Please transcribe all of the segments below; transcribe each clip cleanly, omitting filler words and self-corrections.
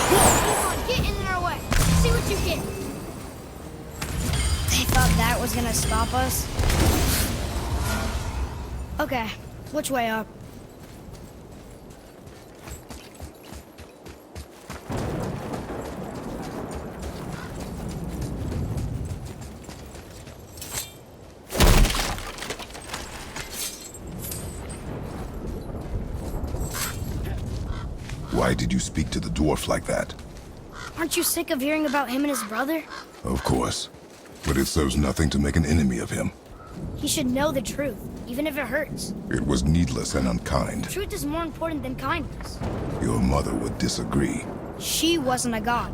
Come on, get in our way. See what you get. They thought that was gonna stop us? Okay, which way up? Why did you speak to the dwarf like that? Aren't you sick of hearing about him and his brother? Of course. But it serves nothing to make an enemy of him. He should know the truth, even if it hurts. It was needless and unkind. Truth is more important than kindness. Your mother would disagree. She wasn't a god.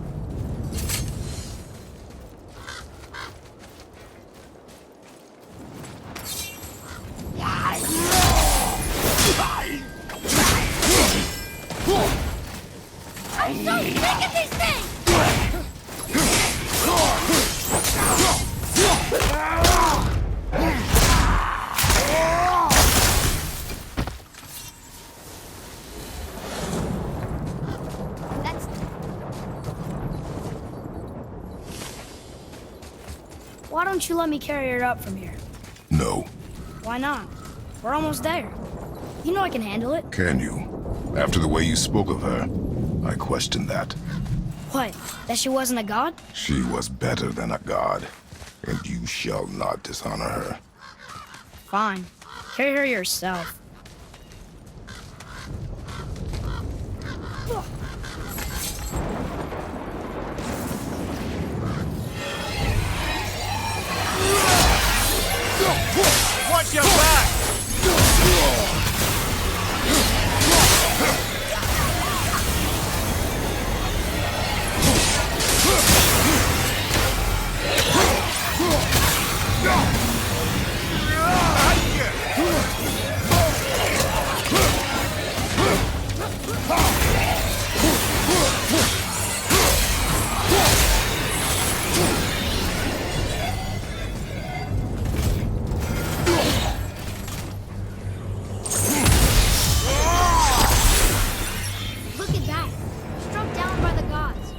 I'm so sick of these things! That's... Why don't you let me carry her up from here? No. Why not? We're almost there. You know I can handle it. Can you? After the way you spoke of her, I question that. What? That she wasn't a god? She was better than a god, and you shall not dishonor her. Fine. Carry her yourself. Watch your back! Look at that. Struck down by the gods.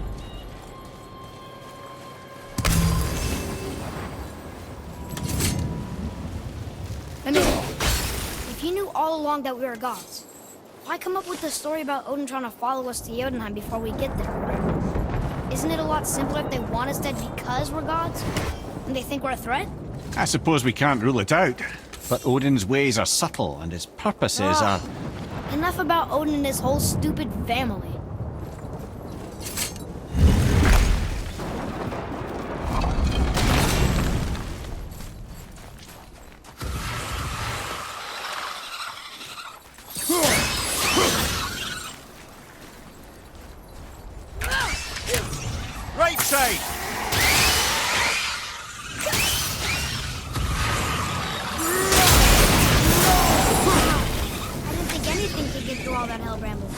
I mean, if you knew all along that we were gods, why come up with the story about Odin trying to follow us to Jotunheim before we get there? Isn't it a lot simpler if they want us dead because we're gods? And they think we're a threat? I suppose we can't rule it out. But Odin's ways are subtle, and his purposes are... Enough about Odin and his whole stupid family. Right side! I didn't think anything could get through all that hell bramble.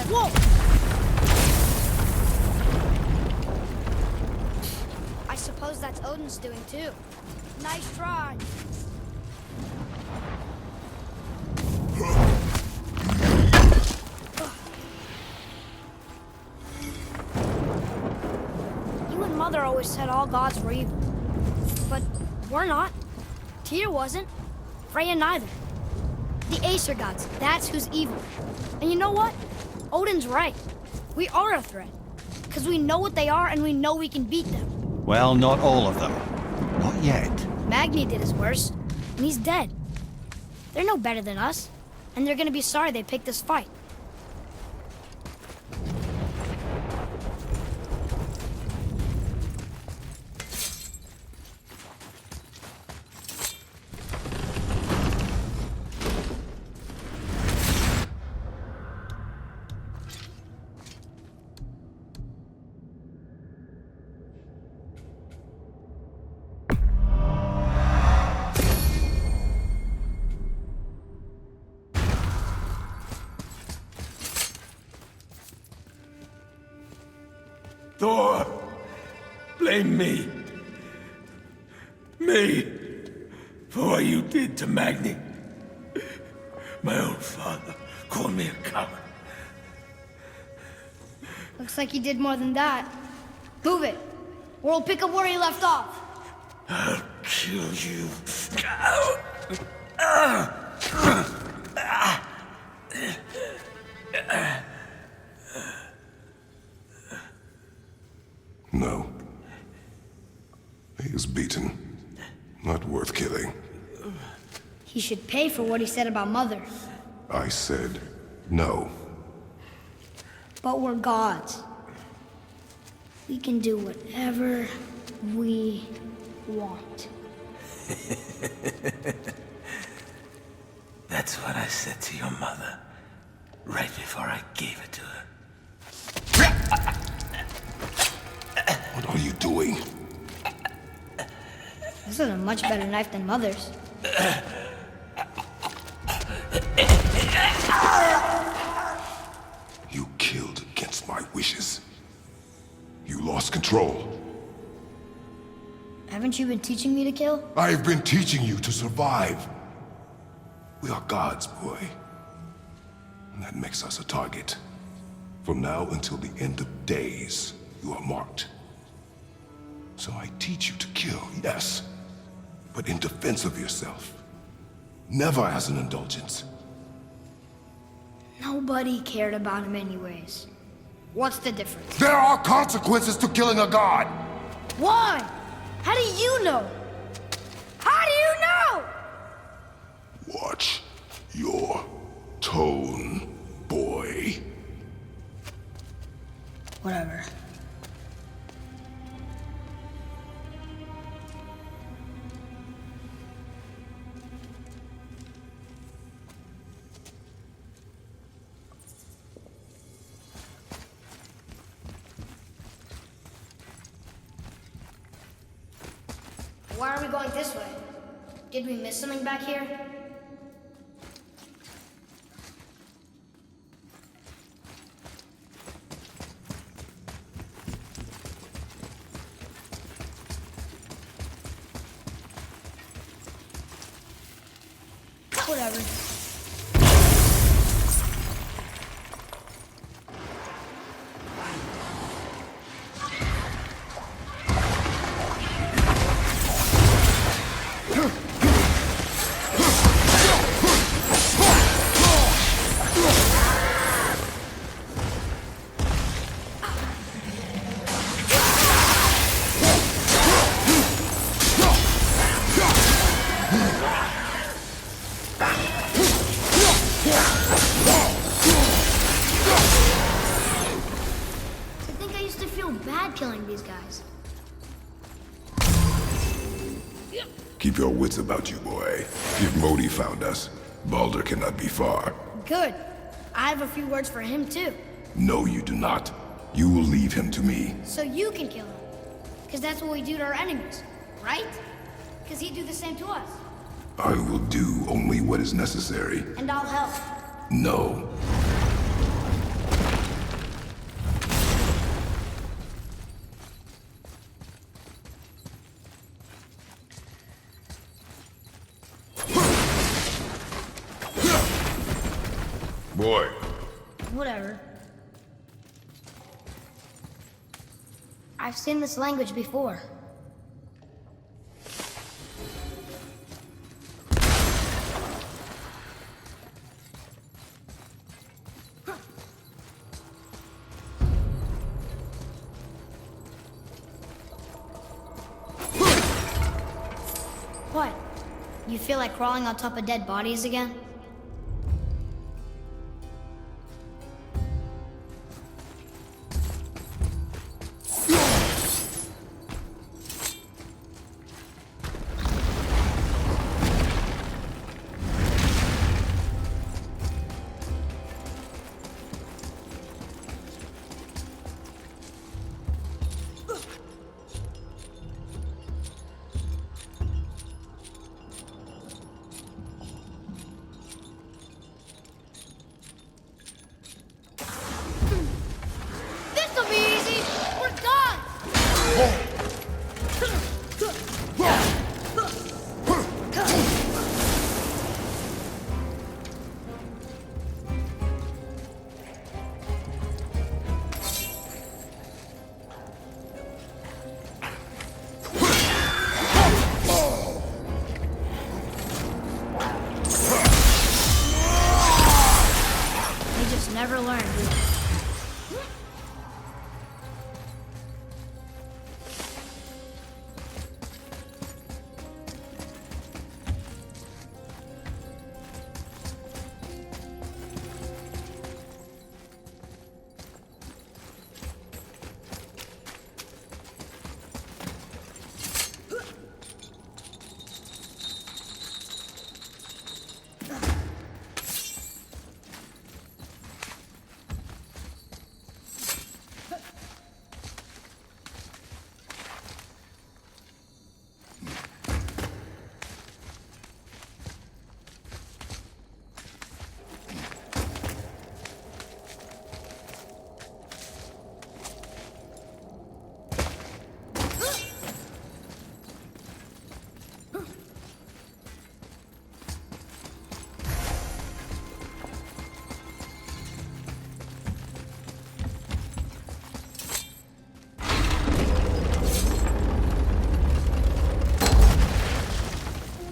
Whoa! I suppose that's Odin's doing too. Nice try. You and Mother always said all gods were evil. But we're not. Tyr wasn't. Freya neither. The Aesir gods, that's who's evil. And you know what? Odin's right. We are a threat. Because we know what they are and we know we can beat them. Well, not all of them. Not yet. Magni did his worst, and he's dead. They're no better than us, and they're gonna be sorry they picked this fight. Thor, blame me. Me, for what you did to Magni. My own father called me a coward. Looks like he did more than that. Move it, or we'll pick up where he left off. I'll kill you. No. He is beaten. Not worth killing. He should pay for what he said about Mother. I said no. But we're gods. We can do whatever we want. That's what I said to your mother, right before I gave it to her. What are you doing? This is a much better knife than Mother's. You killed against my wishes. You lost control. Haven't you been teaching me to kill? I have been teaching you to survive. We are gods, boy. And that makes us a target. From now until the end of days, you are marked. So I teach you to kill, yes, but in defense of yourself. Never as an indulgence. Nobody cared about him anyways. What's the difference? There are consequences to killing a god! Why? How do you know? How do you know? Watch your tone, boy. Whatever. Why are we going this way? Did we miss something back here? Whatever. Killing these guys. Keep your wits about you, boy. If Modi found us, Baldur cannot be far. Good. I have a few words for him, too. No, you do not. You will leave him to me. So you can kill him. Because that's what we do to our enemies, right? Because he'd do the same to us. I will do only what is necessary. And I'll help. No. Boy. Whatever. I've seen this language before. What? You feel like crawling on top of dead bodies again?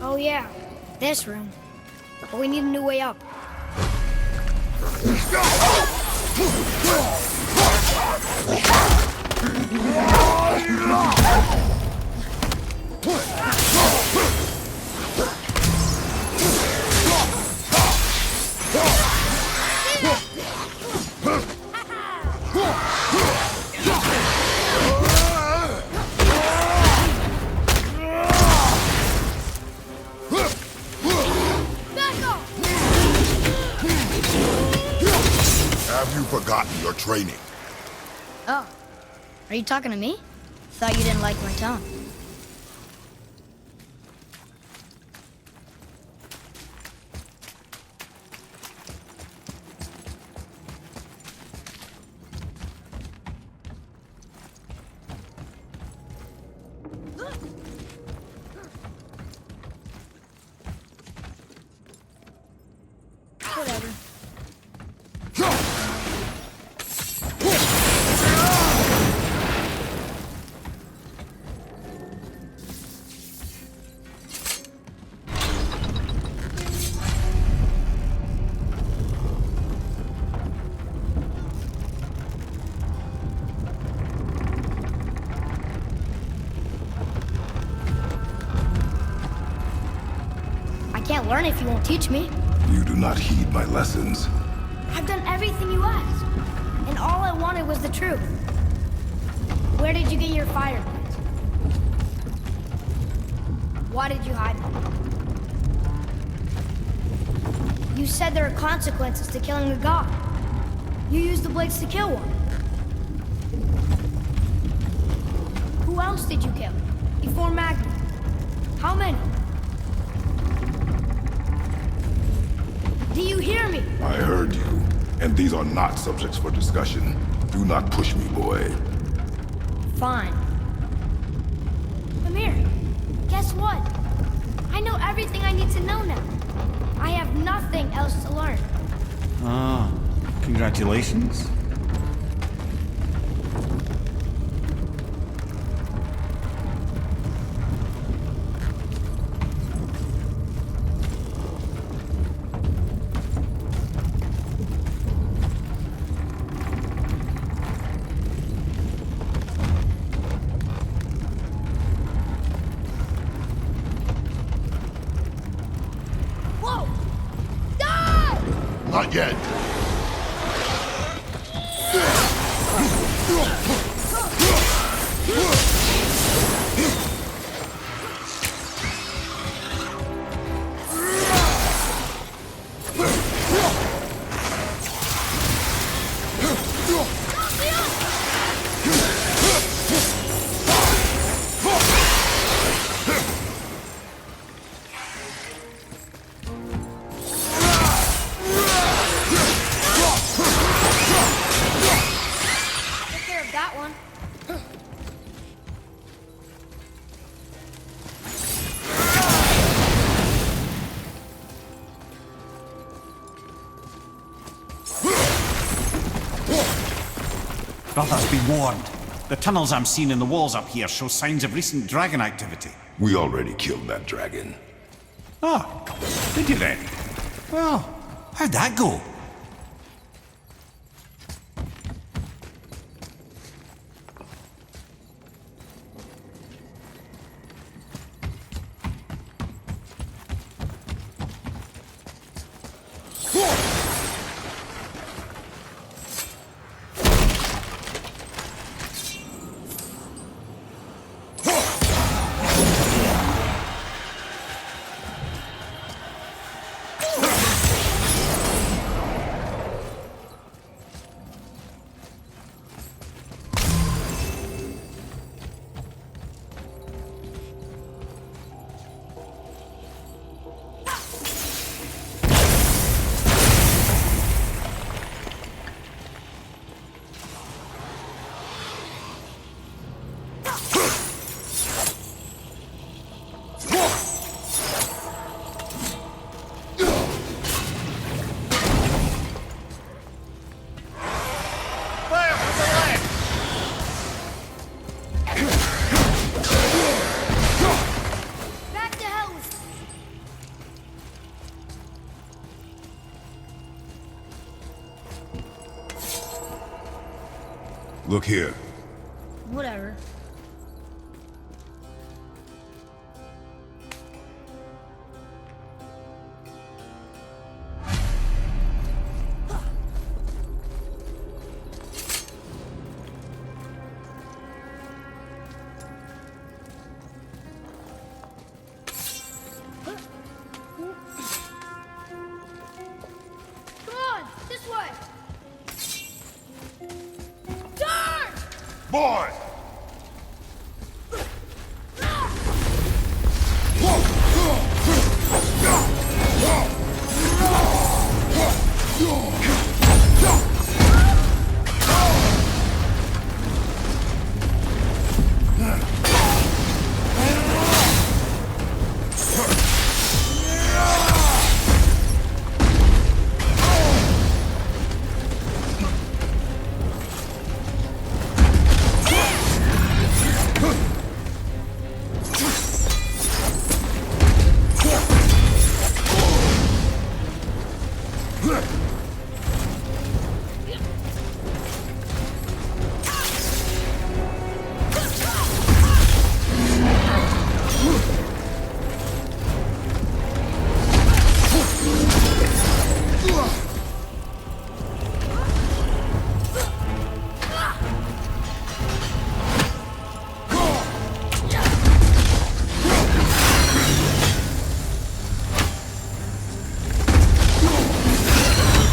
Oh yeah, this room. But we need a new way up. Have you forgotten your training? Oh, are you talking to me? Thought you didn't like my tone. Whatever. I can't learn if you won't teach me. You do not heed my lessons. I've done everything you asked, and all I wanted was the truth. Where did you get your fire blades? Why did you hide them? You said there are consequences to killing a god. You used the blades to kill one. Who else did you kill? Before Magni? How many? Do you hear me? I heard you, and these are not subjects for discussion. Do not push me, boy. Fine. Amir, guess what? I know everything I need to know now. I have nothing else to learn. Ah, congratulations. Whoa! Die! Not yet. Take care of that one. Brothers, be warned. The tunnels I'm seeing in the walls up here show signs of recent dragon activity. We already killed that dragon. Oh, did you then? Well, how'd that go? Look here. Whatever. Come on, this way. Turn! Boy!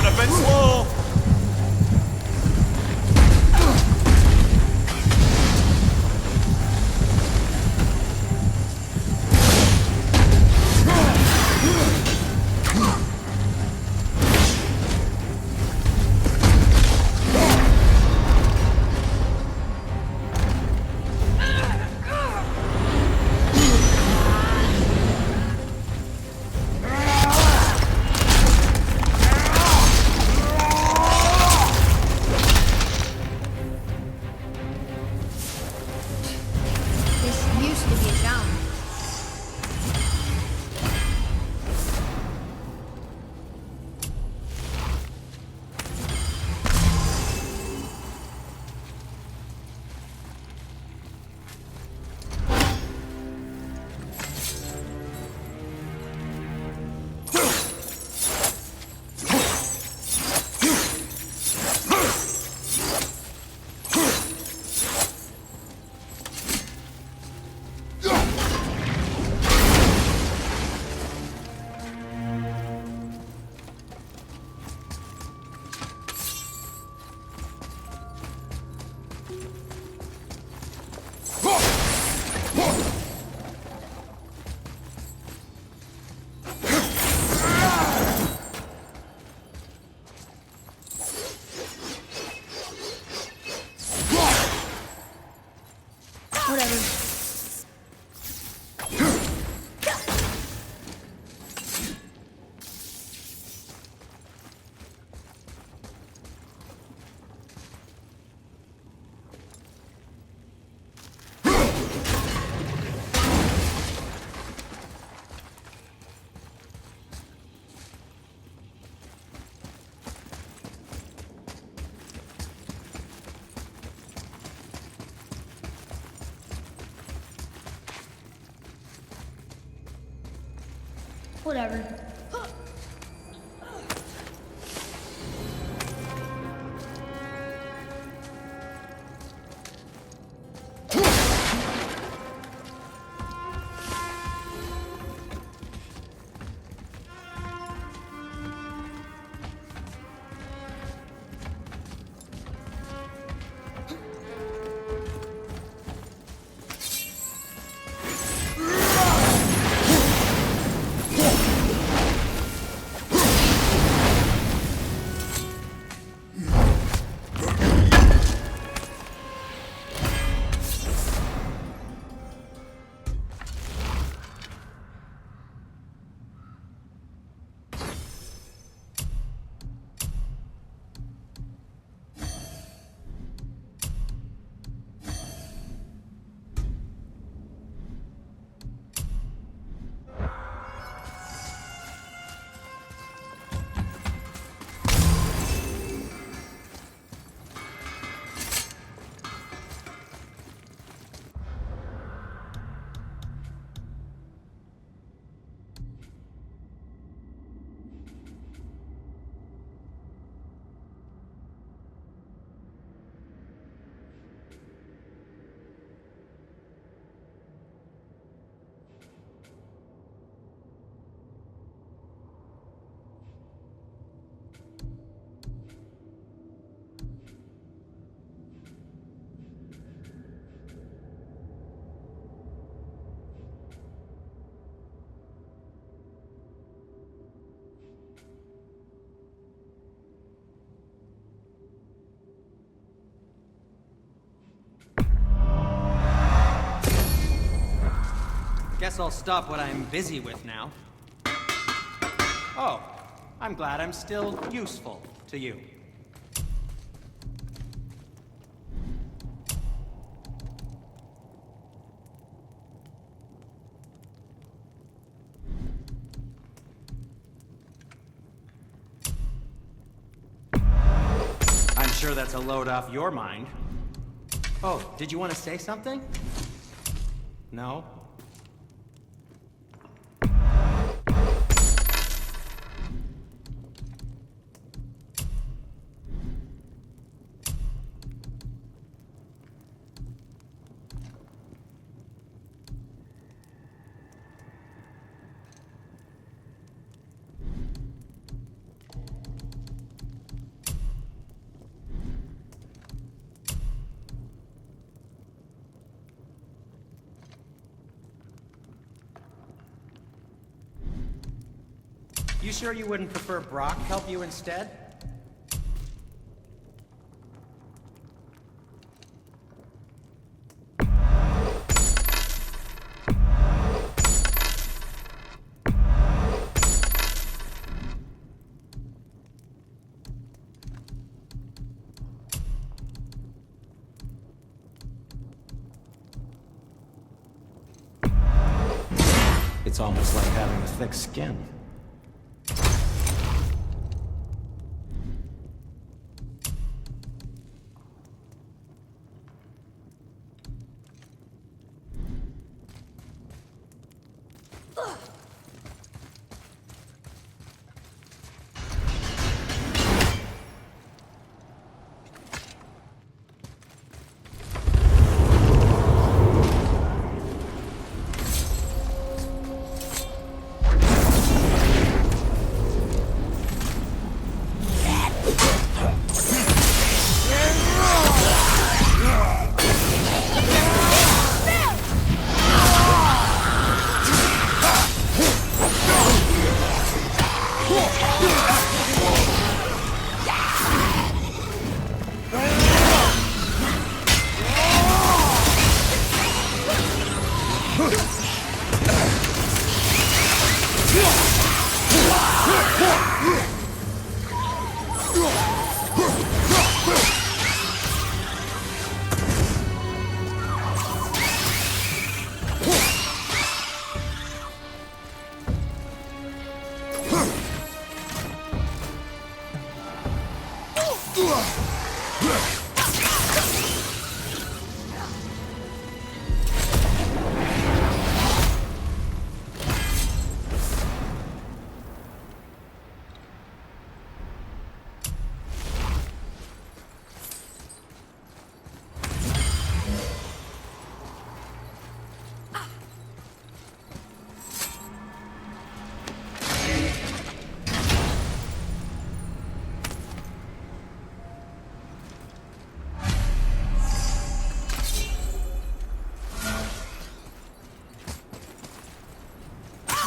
A bit slow. This used to be a town. Whatever. Whatever. guess I'll stop what I'm busy with now. Oh, I'm glad I'm still useful to you. I'm sure that's a load off your mind. Oh, did you want to say something? No? You sure you wouldn't prefer Brock help you instead? It's almost like having a thick skin.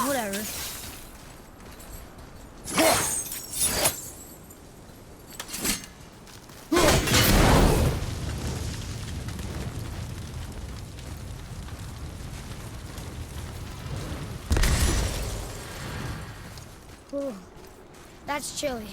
Whatever. Ooh, that's chilly.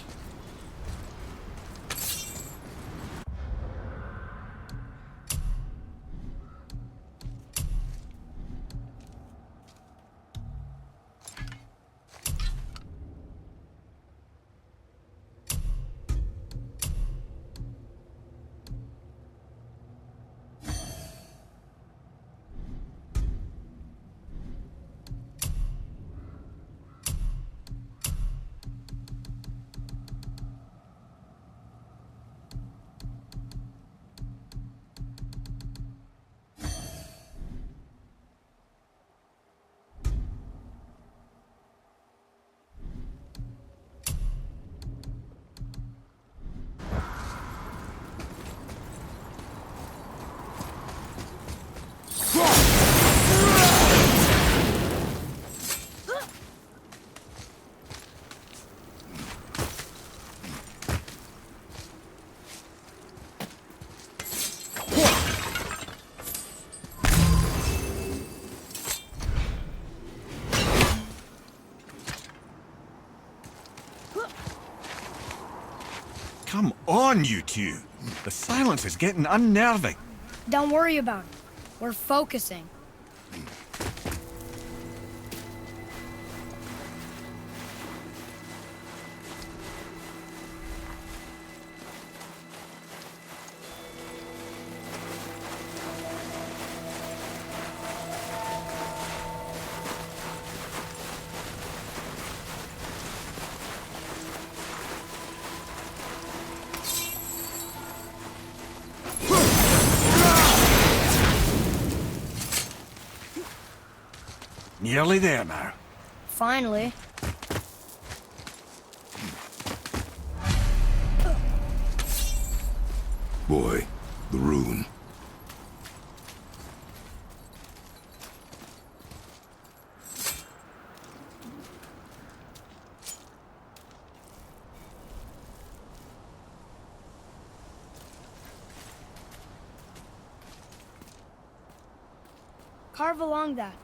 Come on, you two. The silence is getting unnerving. Don't worry about it. We're focusing. Nearly there now. Finally. Boy, the rune. Carve along that.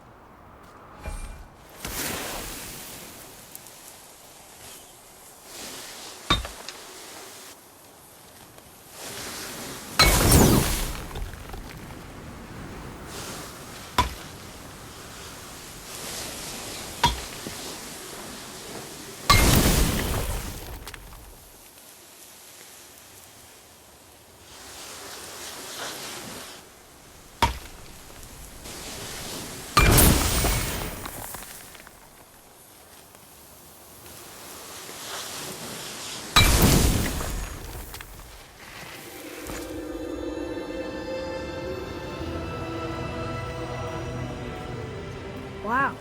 Wow.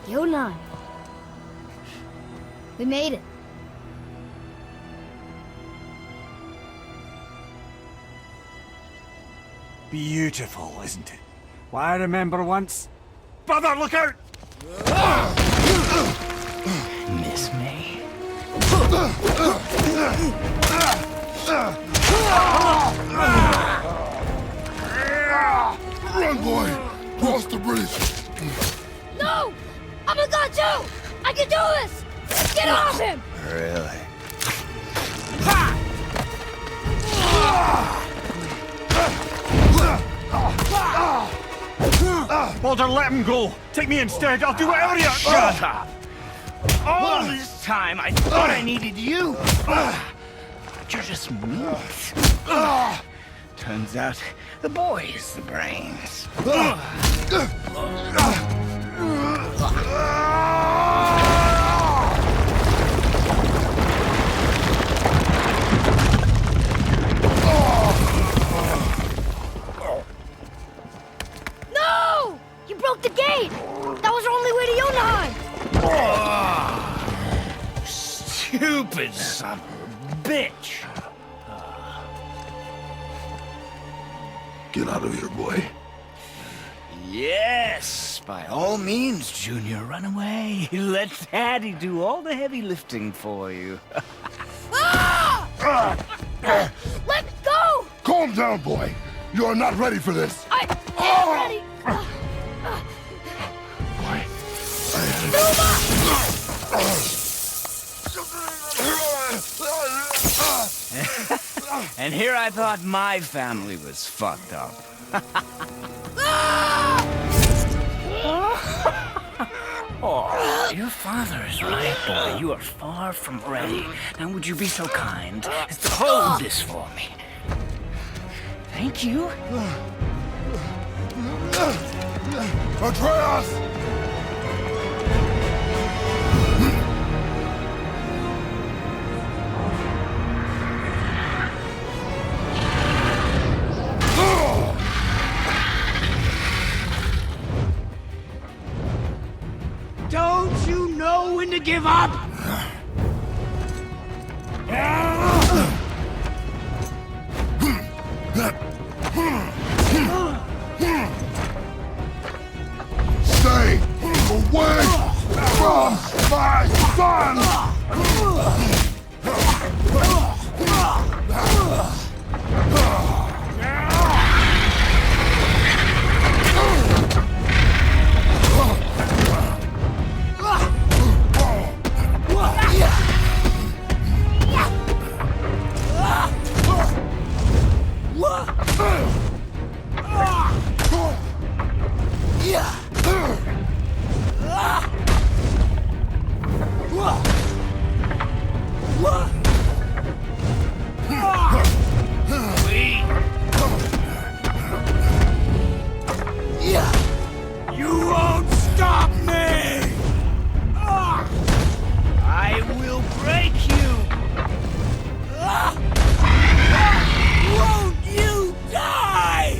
Yonai. We made it. Beautiful, isn't it? Why, I remember once... Brother, look out! Miss me? Run, boy! Cross the bridge! No! I'm a god too! I can do this! Get off him! Really? Baldur, let him go! Take me instead, I'll do whatever you... Shut up! All this time I thought I needed you! But you're just meat. Turns out the boy's the brains. No! You broke the gate! That was our only way to Jotunheim! Stupid son of a bitch! Get out of here, boy. Yes, by all means, Junior, run away. Let Daddy do all the heavy lifting for you. Let go! Calm down, boy. You are not ready for this. I am ready! Boy, And here I thought my family was fucked up. Oh, your father is right, boy. You are far from ready. Now would you be so kind as to hold this for me? Thank you. Atreus! Don't you know when to give up? Stay away from my son! You won't stop me! I will break you! Won't you die?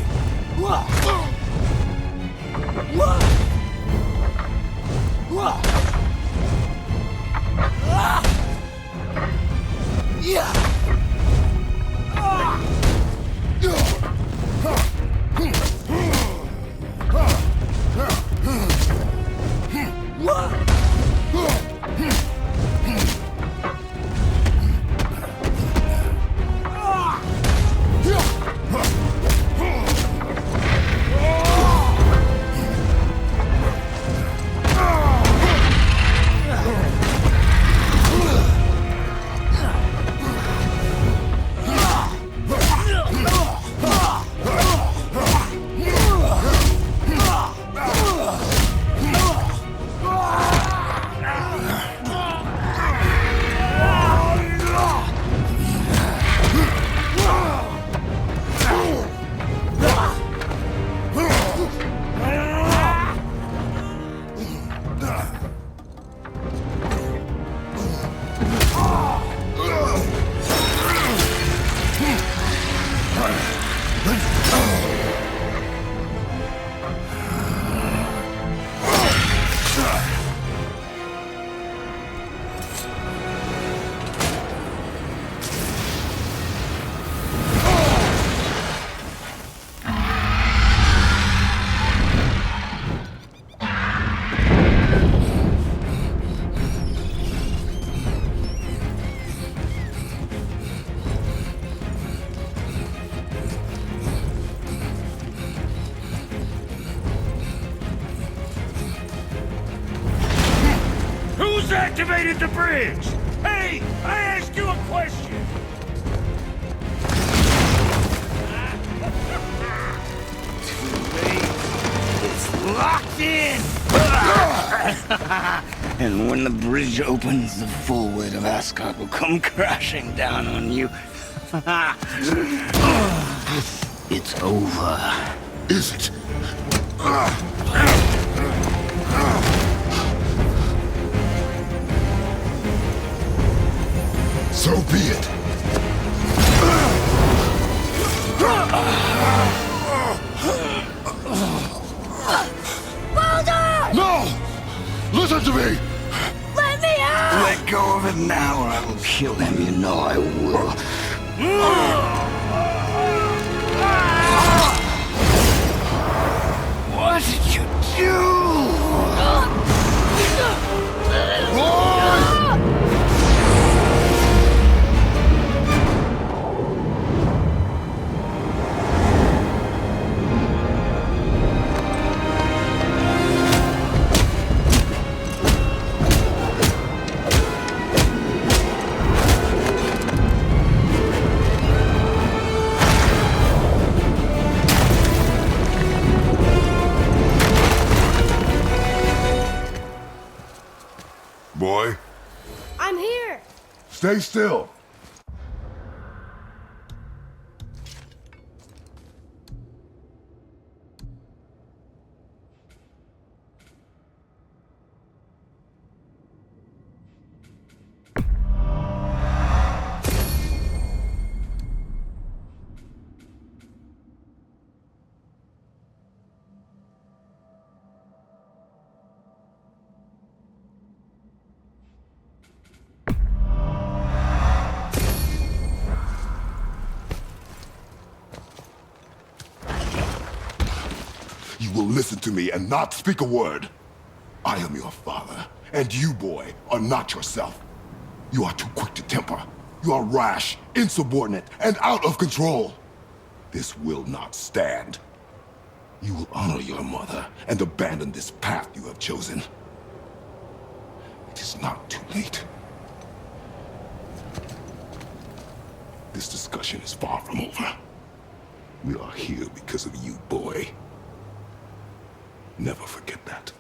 Who's activated the bridge? Hey, I asked you a question! Too late. It's locked in! And when the bridge opens, the full weight of Asgard will come crashing down on you. It's over. Is it? So be it. Baldur! No! Listen to me! Let me out! Let go of it now or I will kill him. You know I will. What did you do? Boy, I'm here. stay still. You will listen to me and not speak a word. I am your father, and you, boy, are not yourself. You are too quick to temper. You are rash, insubordinate, and out of control. This will not stand. You will honor your mother and abandon this path you have chosen. It is not too late. This discussion is far from over. We are here because of you, boy. Never forget that.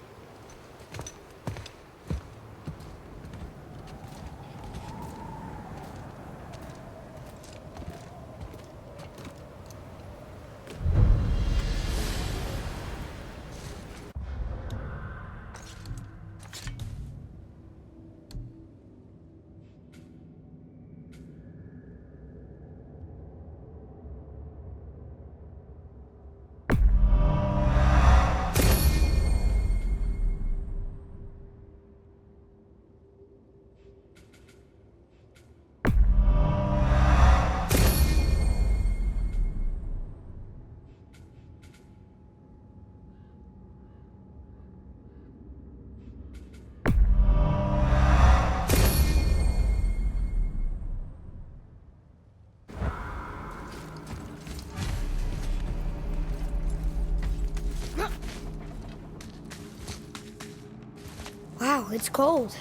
Wow, it's cold.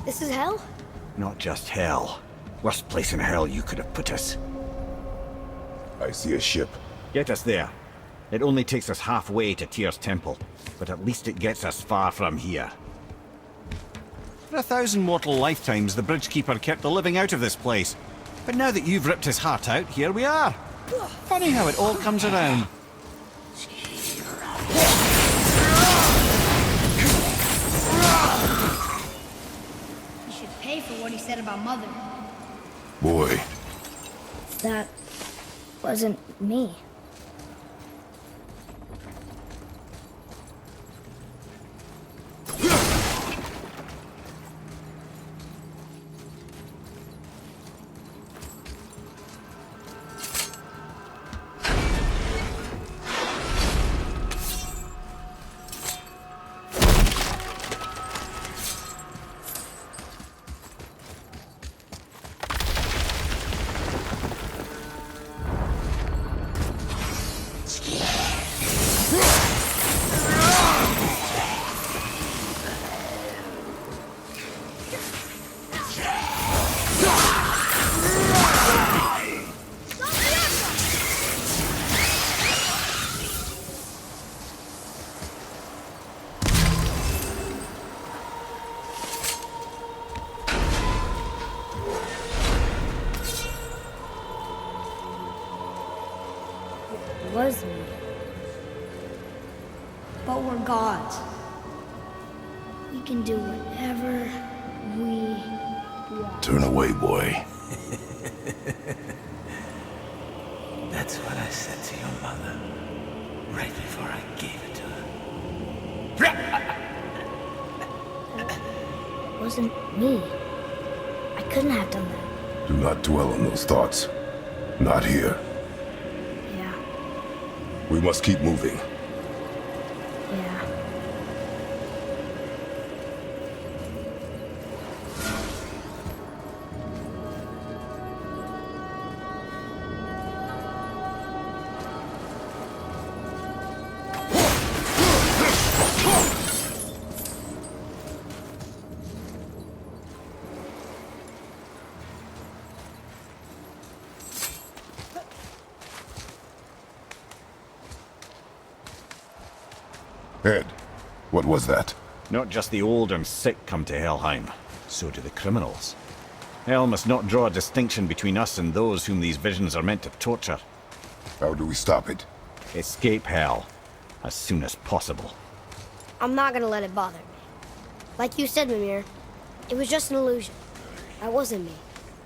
This is hell? Not just hell. Worst place in hell you could have put us. I see a ship. Get us there. It only takes us halfway to Tyr's temple, but at least it gets us far from here. For 1,000 mortal lifetimes, the Bridgekeeper kept the living out of this place. But now that you've ripped his heart out, here we are. Funny how it all comes around. He should pay for what he said about Mother. Boy, That wasn't me. It was me. But we're gods. We can do whatever we want. turn away, boy. That's what I said to your mother, right before I gave it to her. It wasn't me. I couldn't have done that. Do not dwell on those thoughts. Not here. Yeah, We must keep moving. yeah. Ed, what was that? Not just the old and sick come to Helheim, so do the criminals. Hell must not draw a distinction between us and those whom these visions are meant to torture. How do we stop it? Escape Hell as soon as possible. I'm not gonna let it bother me. Like you said, Mimir, it was just an illusion. That wasn't me.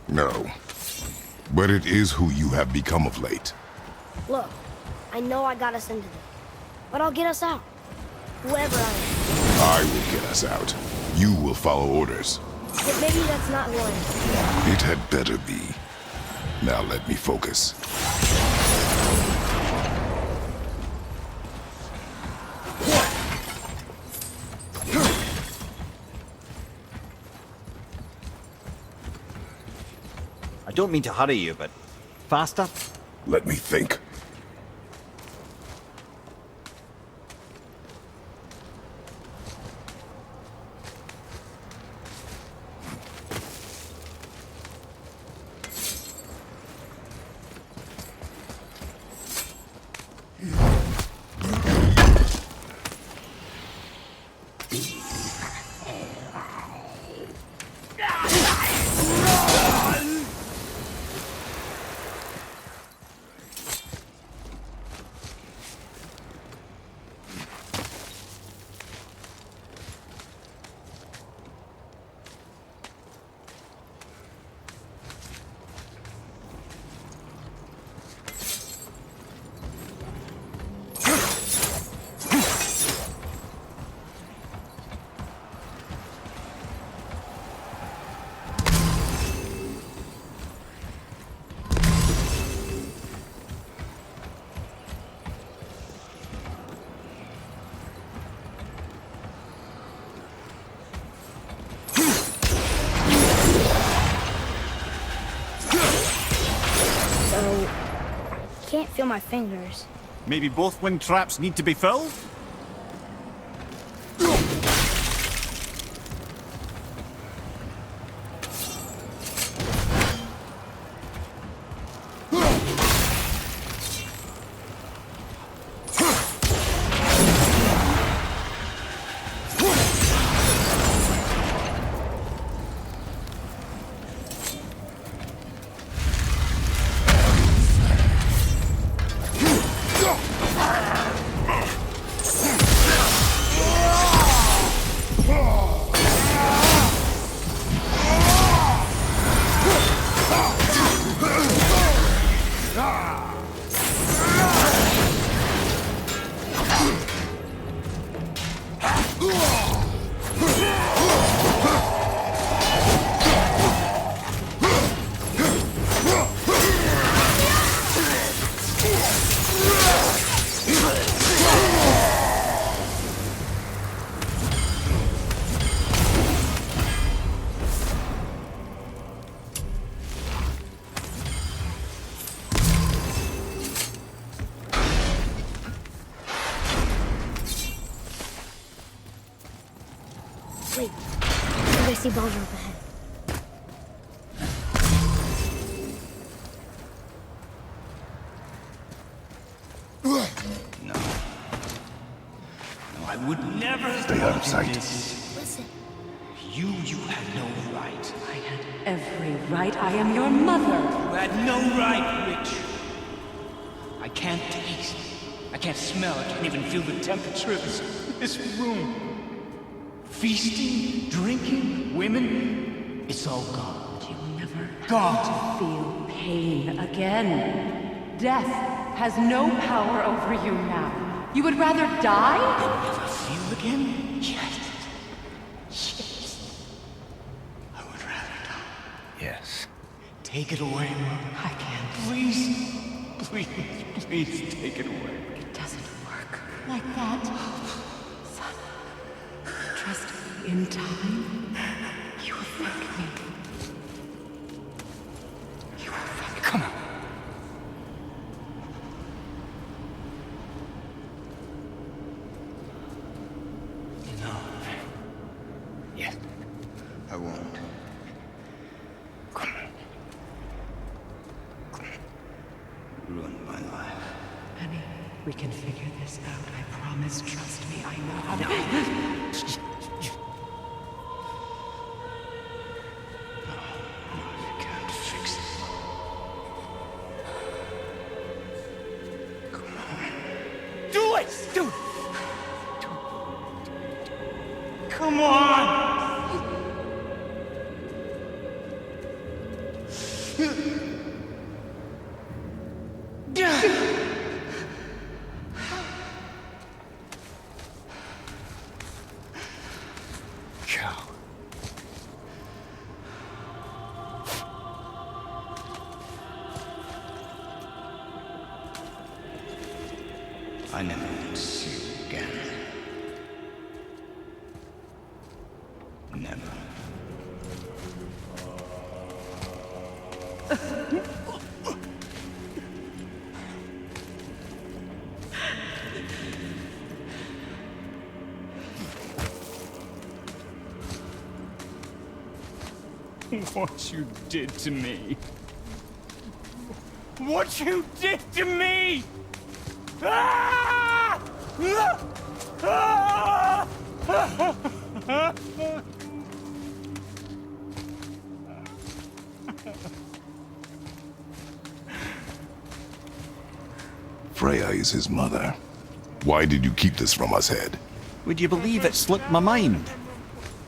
No. But it is who you have become of late. Look, I know I got us into this, but I'll get us out. Whoever I am. I will get us out. You will follow orders. But maybe that's not who I am. It had better be. Now let me focus. I don't mean to hurry you, but faster? Let me think. can't feel my fingers. Maybe both wind traps need to be filled? Wait, I think I see Baldur up ahead. No. No, I would never Stay out of sight. Listen, You had no right. I had every right. I am your mother. You had no right, Witch. I can't taste. I can't smell. I can't even feel the temperature of this room. Feasting, drinking, women. It's all gone. You'll never Gone. feel pain again. Death has no power over you now. You would rather die? Never feel again? Yes. Yes. I would rather die. Yes. Take it away, Mother. I can't. Please. Please take it away. It doesn't work like that. Son, trust me. In time, you will thank me. You will thank me. Come on. No. Yes. I won't. Come on. Ruined my life. Honey, we can figure this out. I promise. Trust me. I know how to. You can't fix it. Come on. Do it! Do it! Come on! Cow. I never want to see you again. Never. What you did to me. What you did to me! Ah! Ah! Ah! Freya is his mother. Why did you keep this from us, Head? Would you believe it slipped my mind?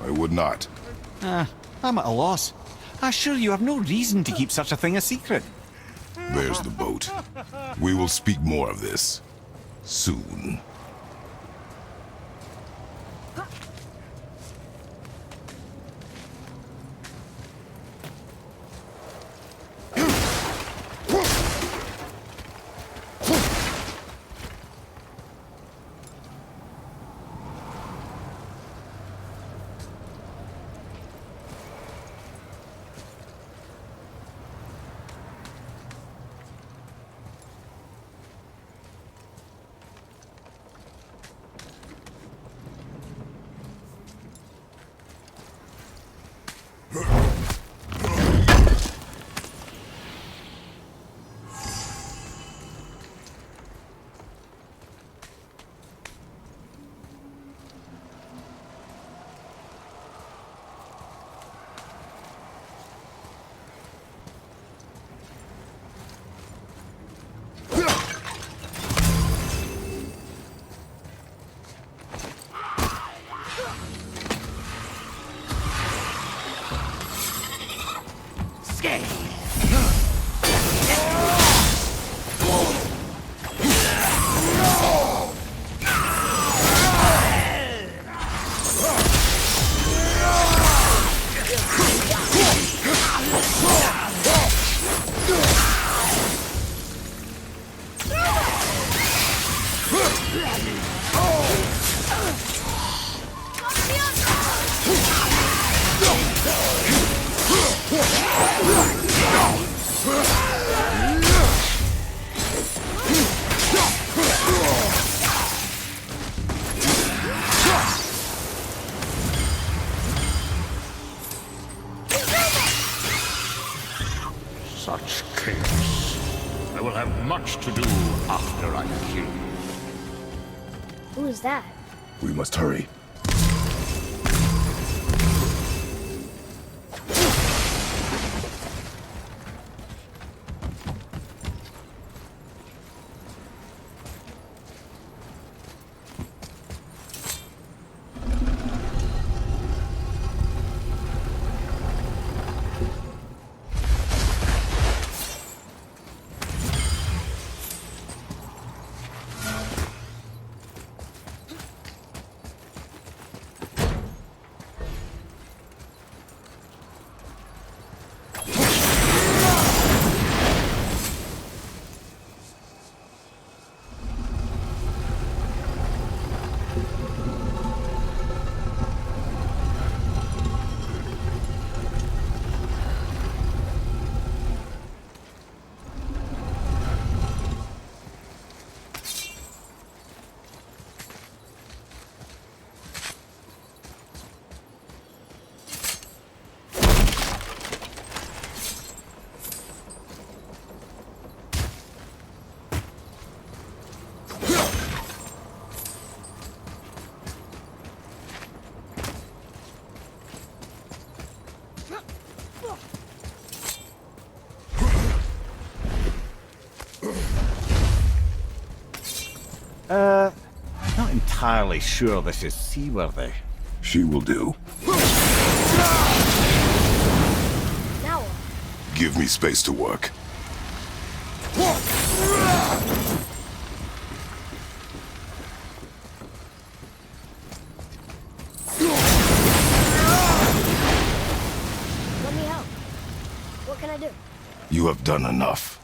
I would not. I'm at a loss. I assure you have no reason to keep such a thing a secret. There's the boat. We will speak more of this soon. much to do after I kill you. Who is that? We must hurry. Not entirely sure this is seaworthy. She will do. Now what? Give me space to work. Let me help. What can I do? You have done enough.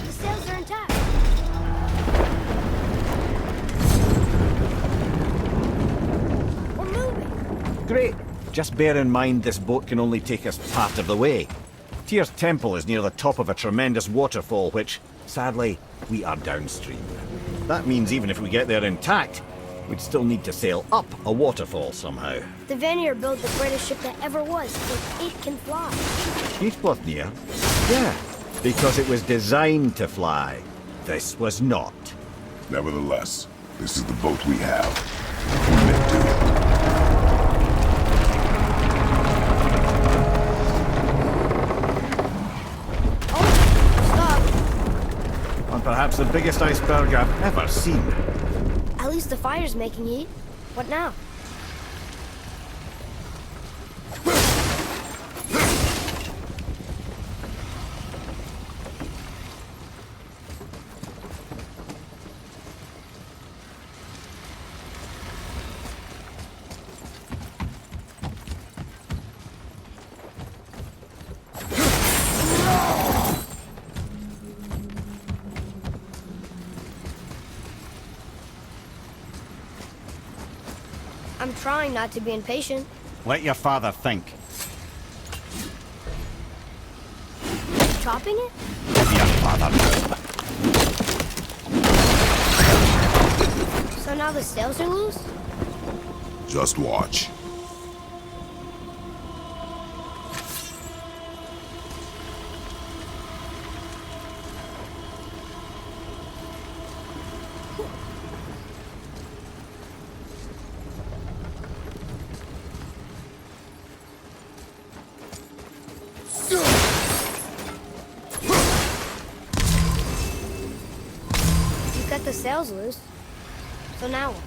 The sails are intact. We're moving. Great. Just bear in mind this boat can only take us part of the way. Tyr's temple is near the top of a tremendous waterfall which, sadly, we are downstream. That means even if we get there intact, we'd still need to sail up a waterfall somehow. The Vanir built the greatest ship that ever was, so it can fly. Skidbladnir? Yeah, because it was designed to fly. This was not. Nevertheless, this is the boat we have. Commit to it. Oh, And perhaps the biggest iceberg I've ever seen. stop. At least the fire's making heat. What now? I'm trying not to be impatient. Let your father think. Chopping it? Your father. So now the sails are loose? Just watch. You cut the sails loose. So now what?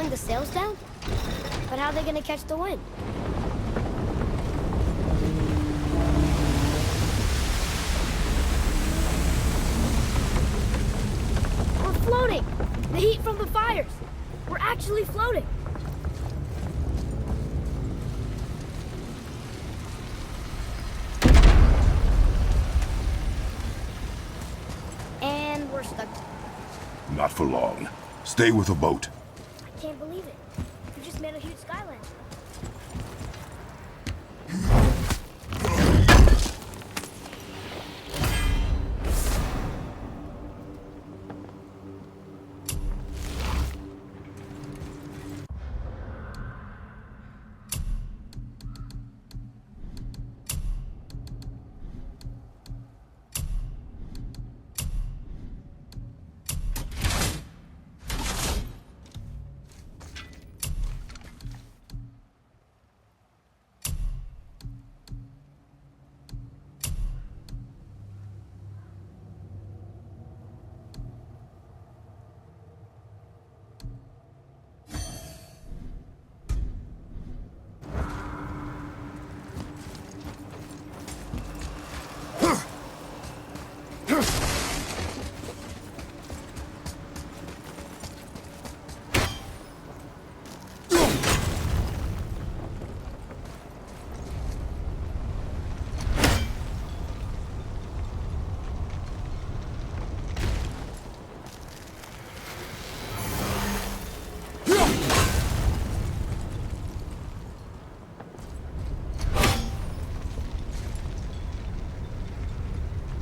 slowing the sails down? But how are they gonna catch the wind? We're floating! The heat from the fires! We're actually floating! And we're stuck. Not for long. Stay with the boat. I can't believe it. We just made a huge skyline.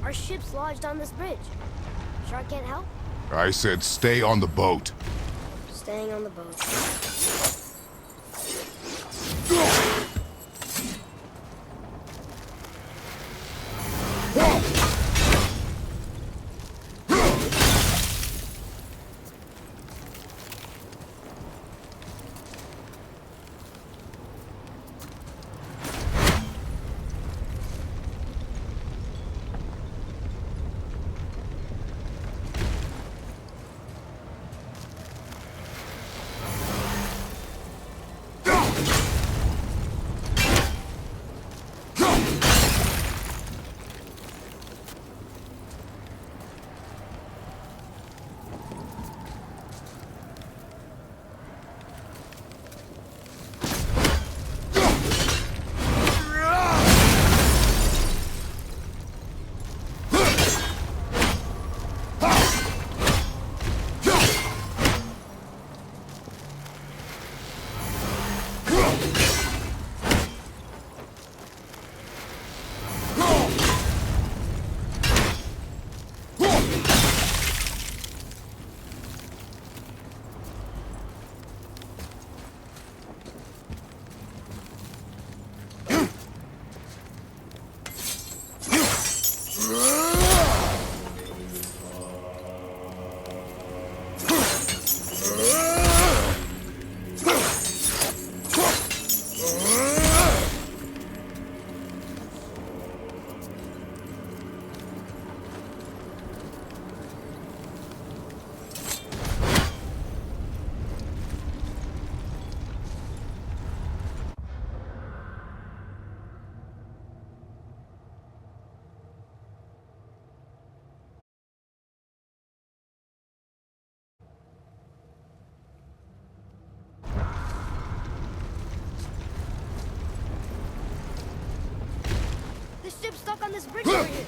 Our ship's lodged on this bridge. Sure I can't help? I said stay on the boat. Staying on the boat. The ship's stuck on this bridge over here.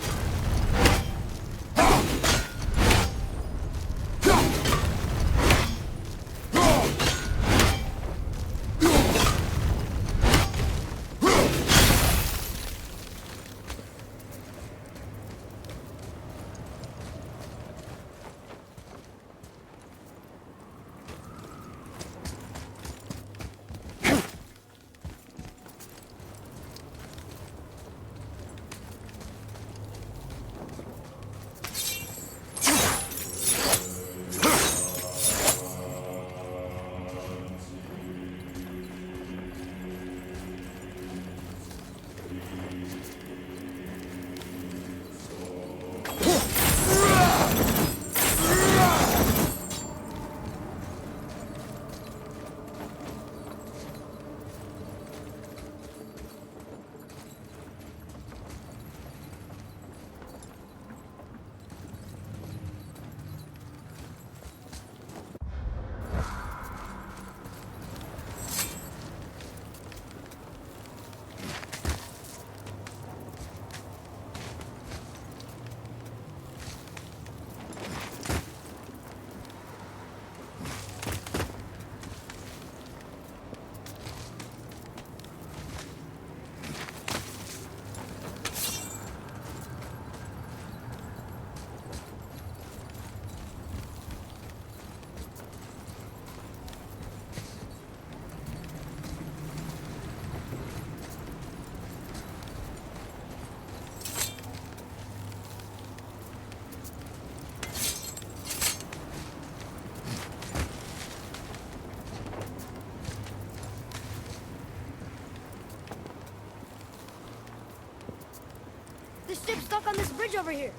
This ship's stuck on this bridge over here.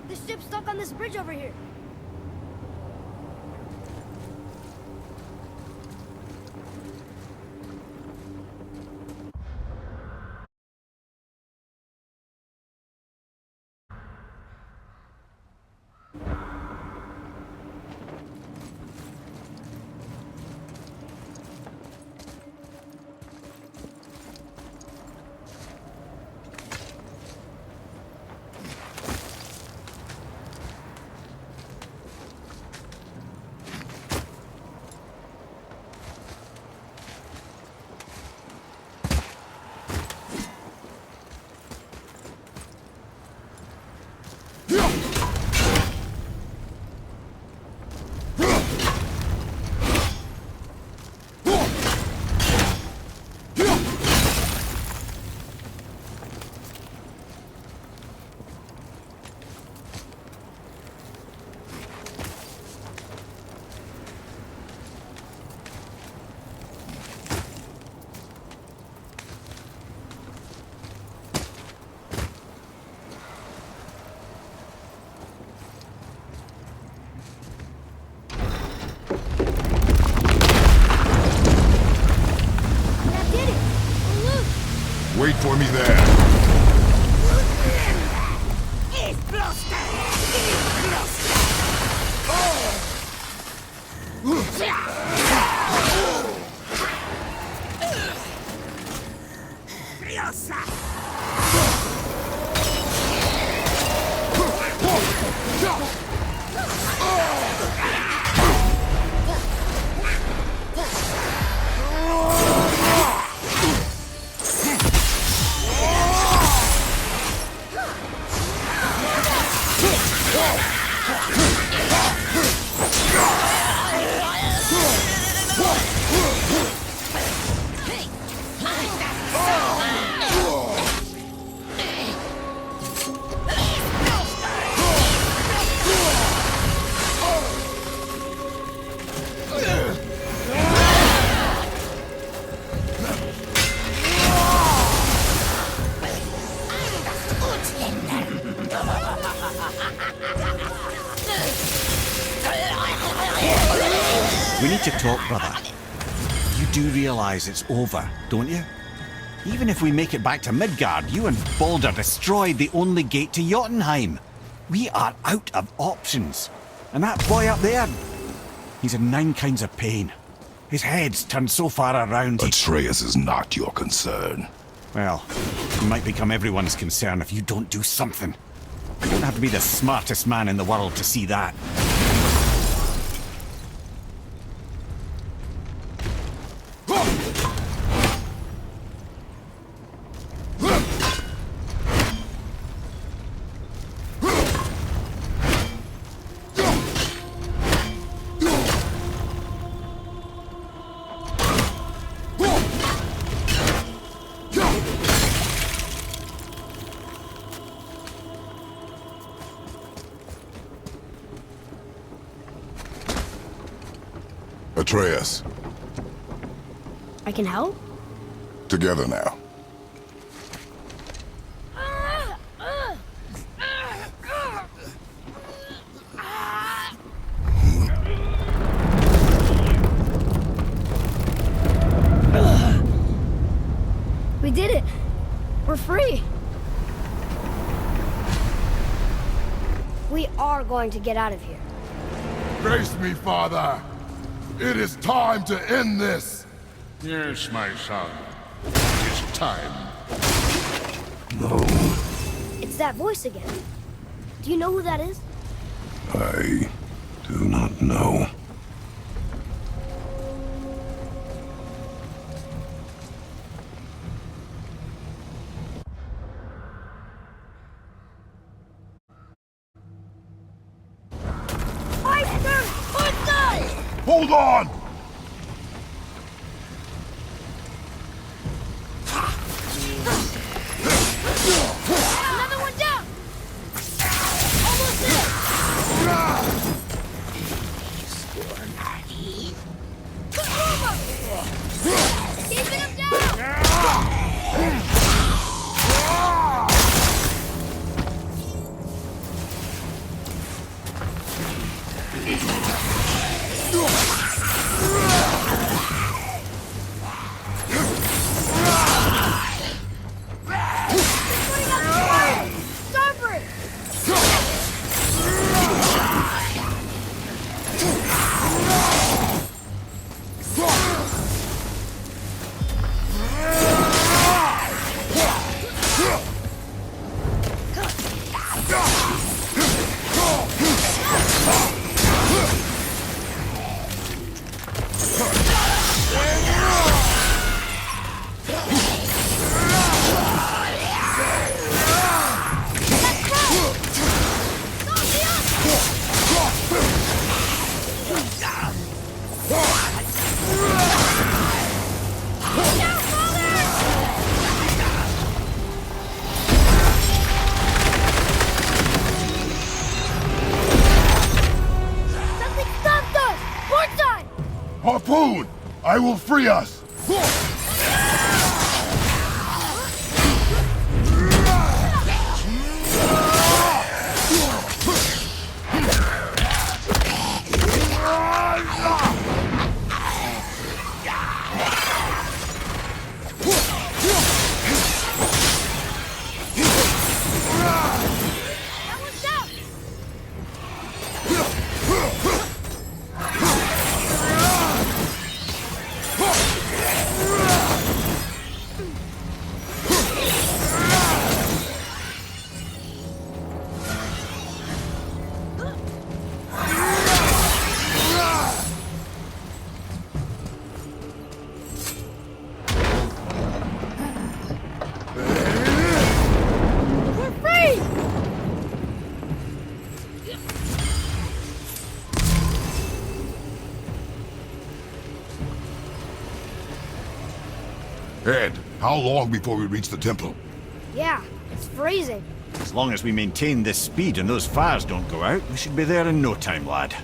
This ship's stuck on this bridge over here. Wait for me there. We need to talk, brother. You do realize it's over, don't you? Even if we make it back to Midgard, you and Baldur destroyed the only gate to Jotunheim. We are out of options. And that boy up there, he's in 9 kinds of pain. His head's turned so far around he... Atreus is not your concern. Well, he might become everyone's concern if you don't do something. You don't have to be the smartest man in the world to see that. Atreus, I can help? together now. We did it! We're free! We are going to get out of here. Grace me, Father. It is time to end this. Yes, my son. It is time. No, It's that voice again. Do you know who that is? I do not know. Hold on! Another one down! Almost there! Keeping him down! Something stopped us! Port time! Harpoon! I will free us! That one's down! We're free! Ed, how long before we reach the temple? Yeah, it's freezing. As long as we maintain this speed and those fires don't go out, we should be there in no time, lad.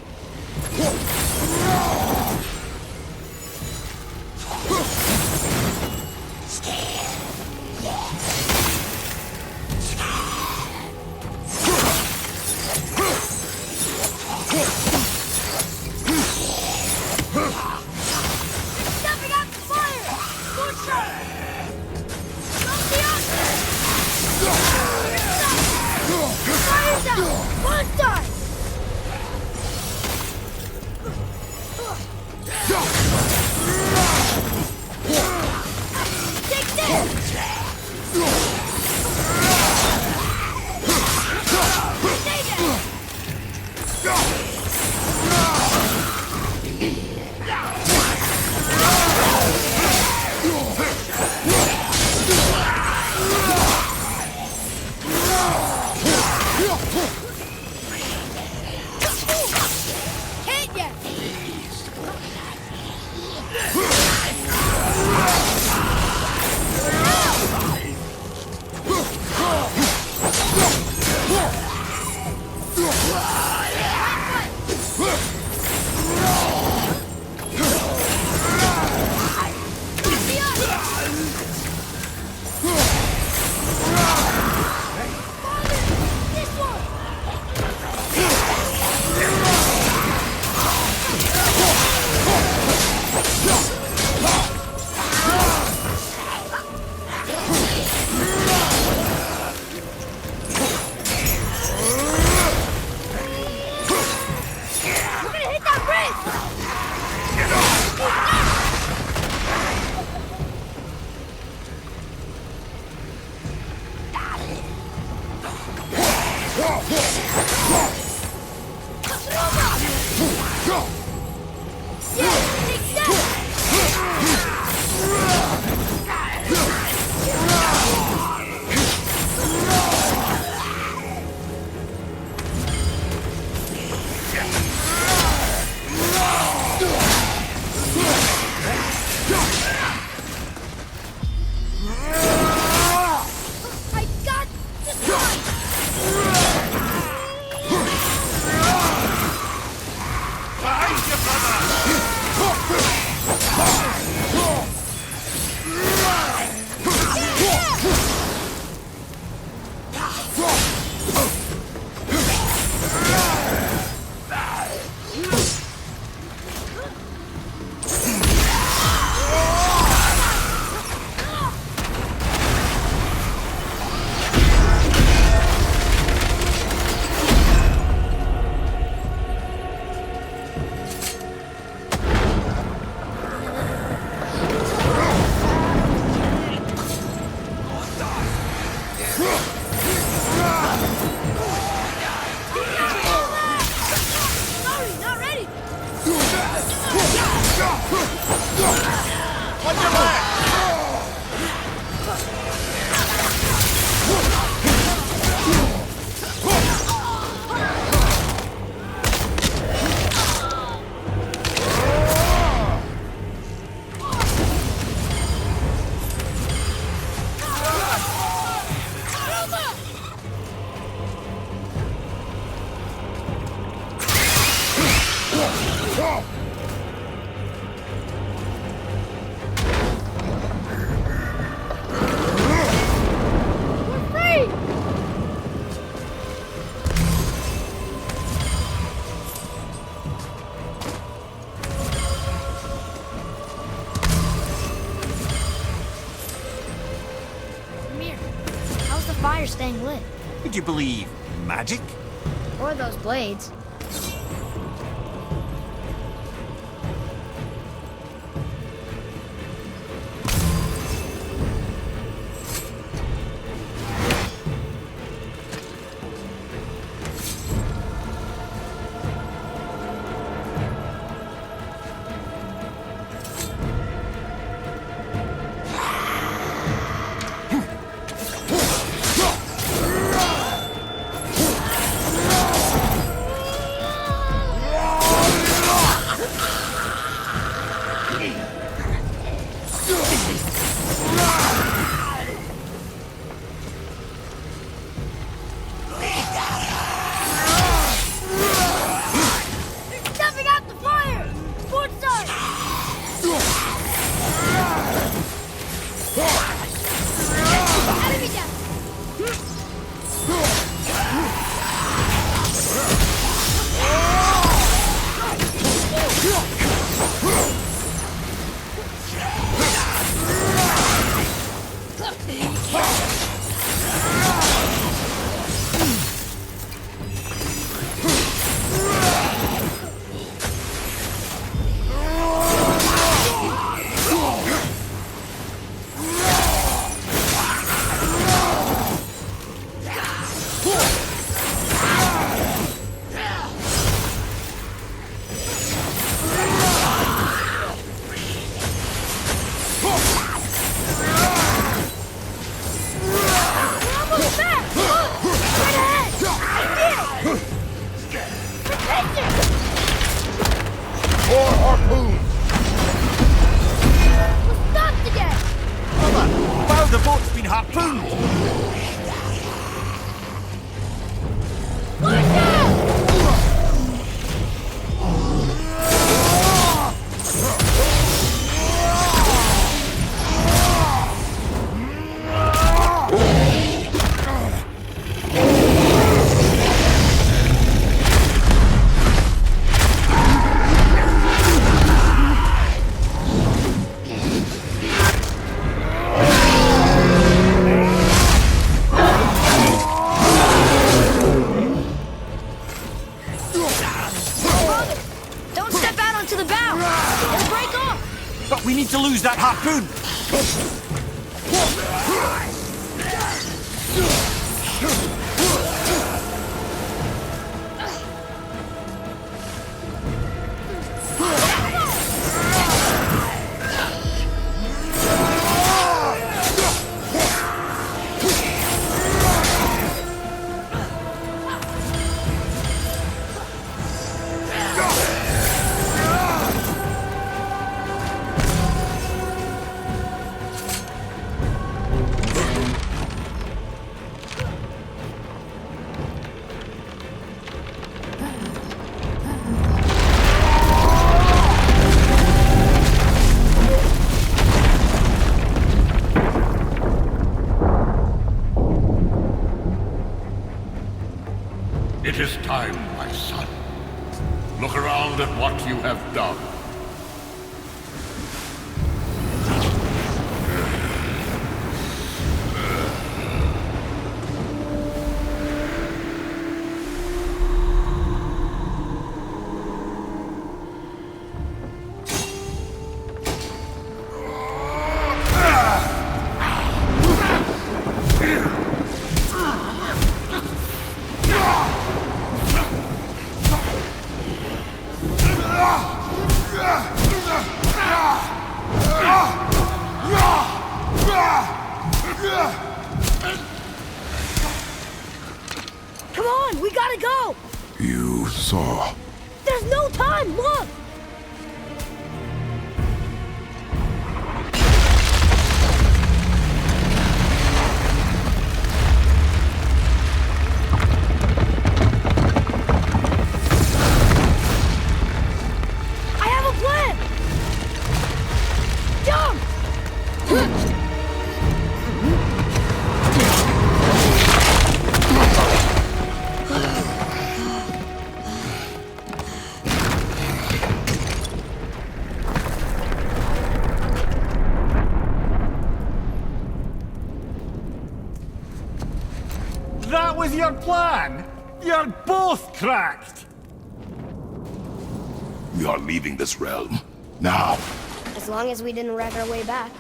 Stepping out the fire! Good shot! Don't be out there! Fire's out! Can't yet! This one! We're gonna hit that bridge! Yeah, take that! I got this one! Sorry, not ready! We're free! Mir, how's the fire staying lit? Would you believe magic? Or those blades? They're stepping out the fire! Port side! Enemy down! dog's been harpooned! Don't step out onto the bow! It'll break off! But we need to lose that harpoon! It is time, my son. Look around at what you have done. Come on, we gotta go! You saw. There's no time, look! I have a plan! Jump! That was your plan? You're both cracked! We are leaving this realm. Now. As long as we didn't wreck our way back.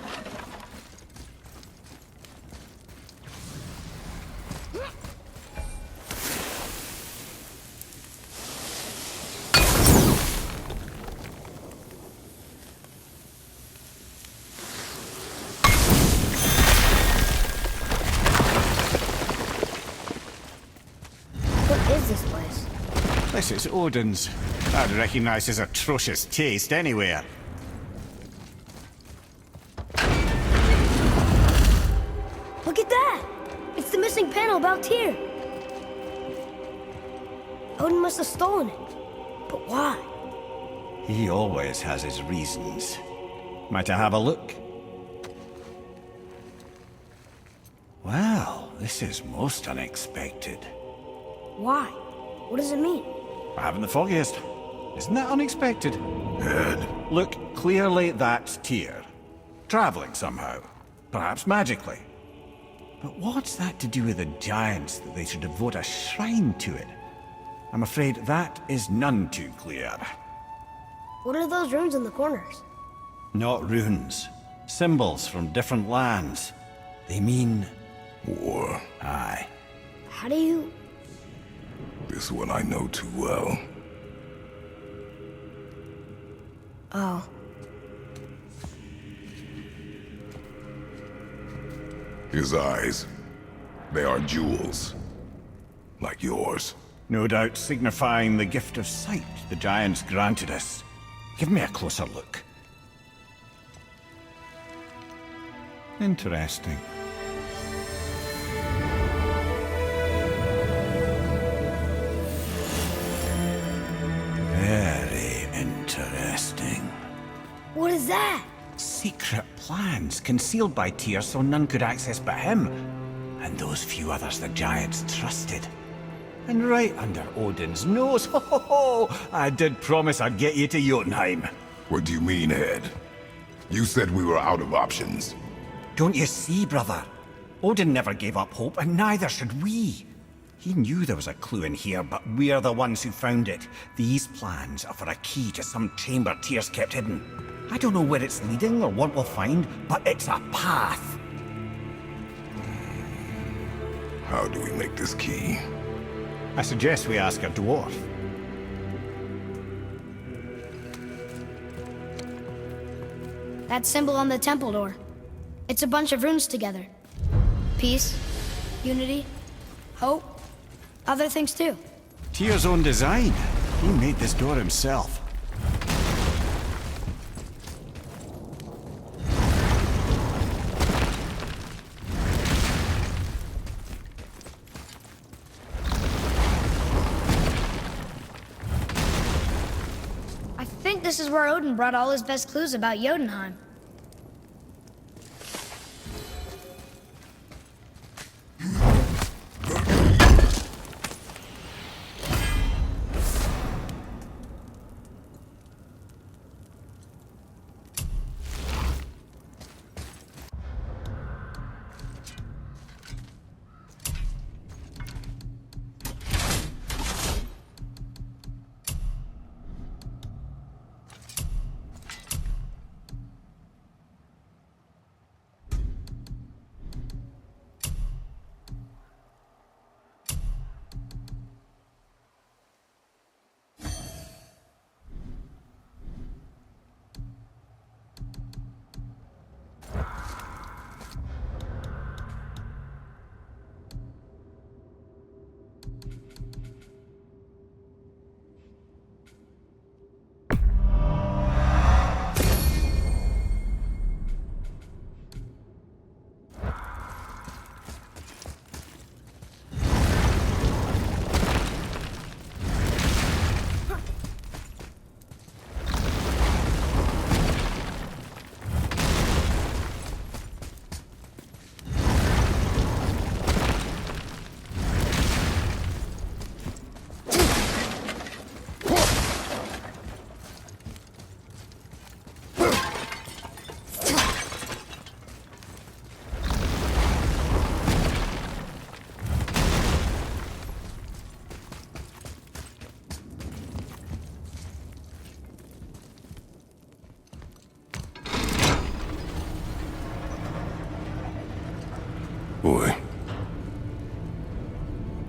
What is this place? This is Odin's. I'd recognize his atrocious taste anywhere. Look at that! It's the missing panel about Tyr. Odin must have stolen it. But why? He always has his reasons. Might I have a look? Well, this is most unexpected. Why? What does it mean? I haven't the foggiest. Isn't that unexpected? Ed. Look, clearly that's Tyr. Traveling somehow. Perhaps magically. But what's that to do with the giants that they should devote a shrine to it? I'm afraid that is none too clear. What are those runes in the corners? Not runes. Symbols from different lands. They mean... War. Aye. How do you... This one I know too well. Oh. His eyes. They are jewels. Like yours. No doubt signifying the gift of sight the giants granted us. Give me a closer look. Interesting. is that? Secret plans concealed by Tyr so none could access but him, and those few others the giants trusted. And right under Odin's nose, ho ho ho, I did promise I'd get you to Jotunheim. What do you mean, Head? You said we were out of options. Don't you see, brother? Odin never gave up hope, and neither should we. He knew there was a clue in here, but we're the ones who found it. These plans are for a key to some chamber Tyr's kept hidden. I don't know where it's leading or what we'll find, but it's a path. How do we make this key? I suggest we ask a dwarf. That symbol on the temple door. It's a bunch of runes together. Peace, unity, hope, other things too. Tyr's own design. He made this door himself. I think this is where Odin brought all his best clues about Jotunheim. Boy.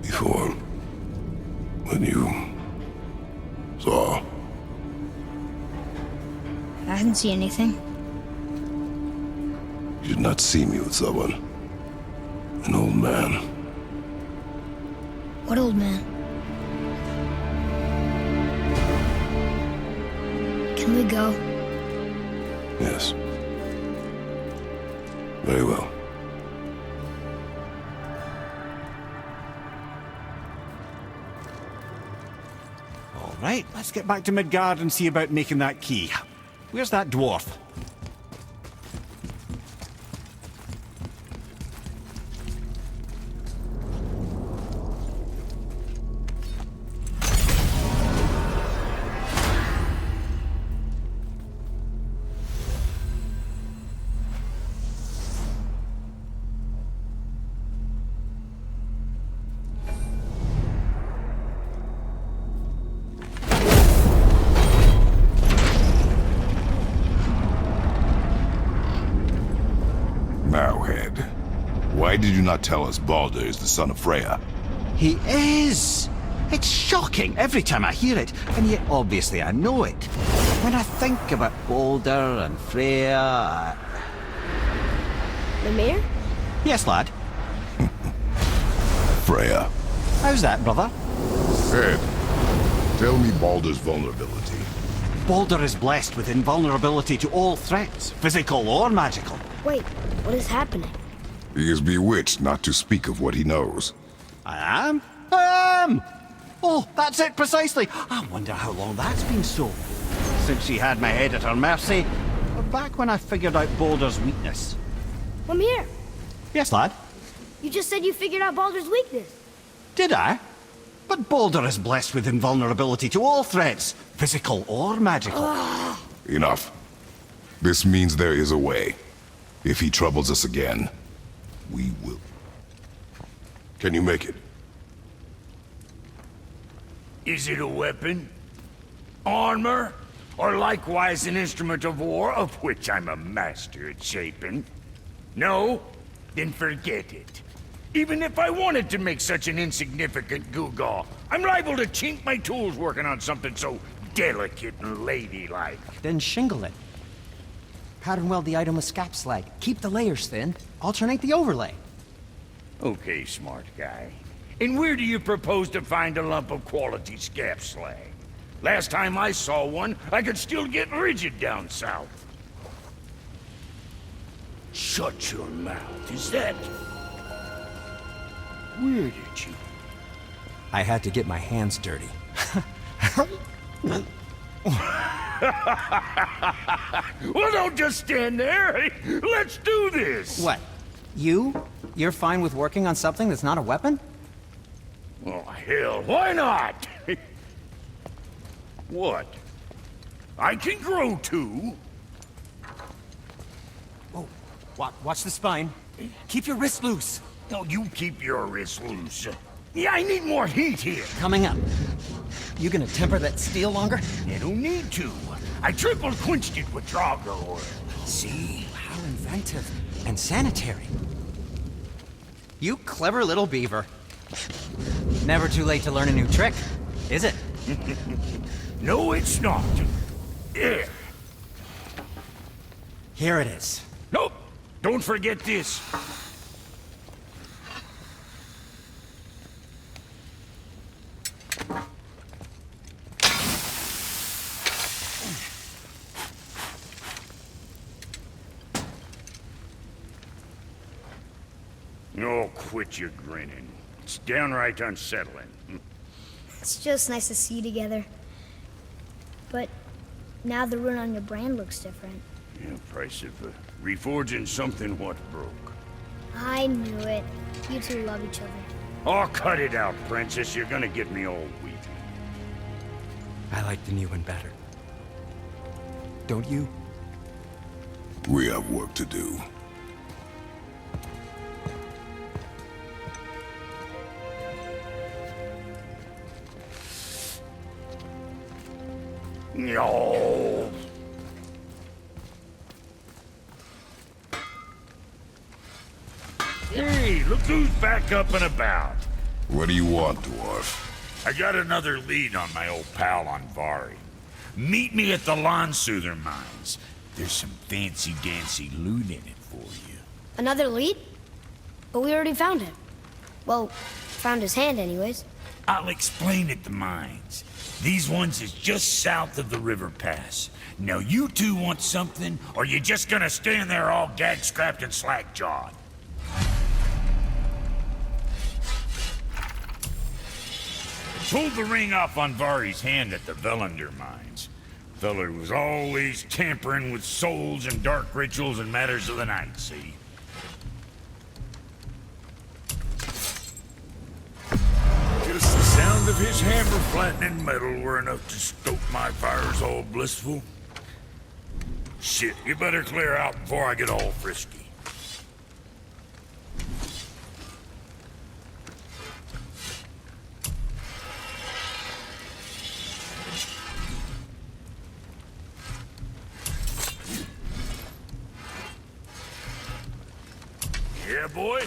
Before... when you... saw... I didn't see anything. You did not see me with someone. An old man. What old man? Can we go? Yes. Very well. All right, let's get back to Midgard and see about making that key. Where's that dwarf? Now, Head, why did you not tell us Baldur is the son of Freya? He is! It's shocking every time I hear it, and yet obviously I know it. When I think about Baldur and Freya... Mimir? Yes, lad. Freya. How's that, brother? Head, tell me Baldur's vulnerability. Baldur is blessed with invulnerability to all threats, physical or magical. Wait, what is happening? He is bewitched not to speak of what he knows. I am? I am! Oh, that's it precisely. I wonder how long that's been so. Since she had my head at her mercy. back when I figured out Boulder's weakness. Come here. Yes, lad? You just said you figured out Baldur's weakness. Did I? But Boulder is blessed with invulnerability to all threats, physical or magical. Enough. This means there is a way. If he troubles us again, we will. Can you make it? Is it a weapon? Armor? Or likewise an instrument of war, of which I'm a master at shaping? No? Then forget it. Even if I wanted to make such an insignificant gewgaw, I'm liable to chink my tools working on something so delicate and ladylike. Then shingle it. Pattern weld the item with scap slag. Keep the layers thin. Alternate the overlay. Okay, smart guy. And where do you propose to find a lump of quality scap slag? Last time I saw one, I could still get rigid down south. Shut your mouth, is that... Where did you... I had to get my hands dirty. Well, don't just stand there. Let's do this. What? You're fine with working on something that's not a weapon? Oh, hell, why not? What? I can grow too. Oh, watch the spine. Keep your wrist loose. No, you keep your wrist loose. Yeah, I need more heat here. Coming up. You gonna temper that steel longer? You don't need to. I triple quenched it with Draugr oil. See? How inventive. And sanitary. You clever little beaver. Never too late to learn a new trick, is it? No, it's not. There. Here it is. Nope. Don't forget this. Oh, quit your grinning. It's downright unsettling. It's just nice to see you together. But now the rune on your brand looks different. Yeah, price of reforging something what broke. I knew it. You two love each other. Oh, cut it out, princess. You're gonna get me all weepy. I like the new one better. Don't you? We have work to do. No. Hey, look who's back up and about. What do you want, dwarf? I got another lead on my old pal Andvari. Meet me at the Lawnsoother Mines. There's some fancy-dancy loot in it for you. Another lead? But we already found him. Well, found his hand anyways. I'll explain at the mines. These ones is just south of the river pass. Now you two want something, or you just gonna stand there all gag-scrapped and slack-jawed? Pulled the ring off Andvari's hand at the Velander mines. Feller was always tampering with souls and dark rituals and matters of the night, see? Just the sound of his hammer flattening metal were enough to stoke my fires all blissful. Shit, you better clear out before I get all frisky. Yeah, boy?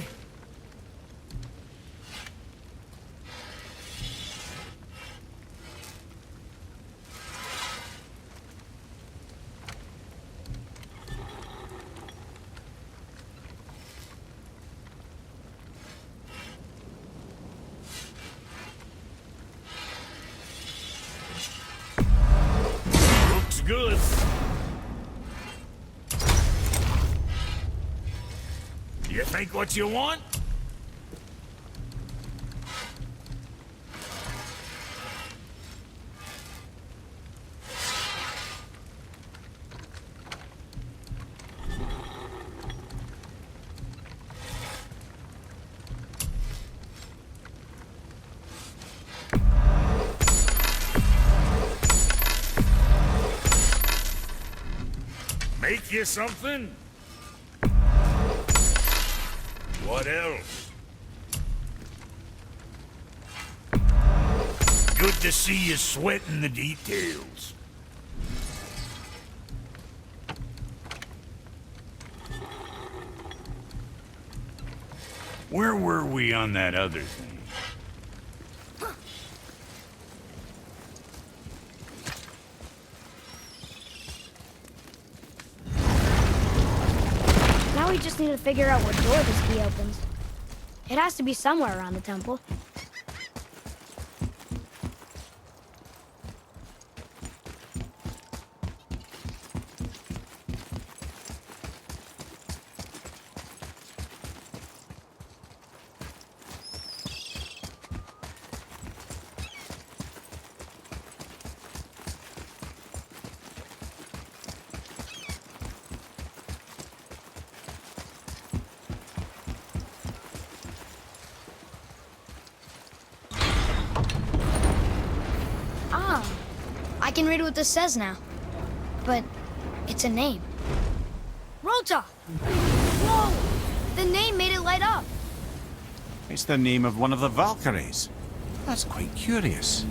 Looks good. You think what you want? make you something? What else? Good to see you sweating the details. Where were we on that other thing? Now we just need to figure out what door this key opens. It has to be somewhere around the temple. I can read what this says now. But it's a name. Rota! Whoa! The name made it light up. It's the name of one of the Valkyries. That's quite curious.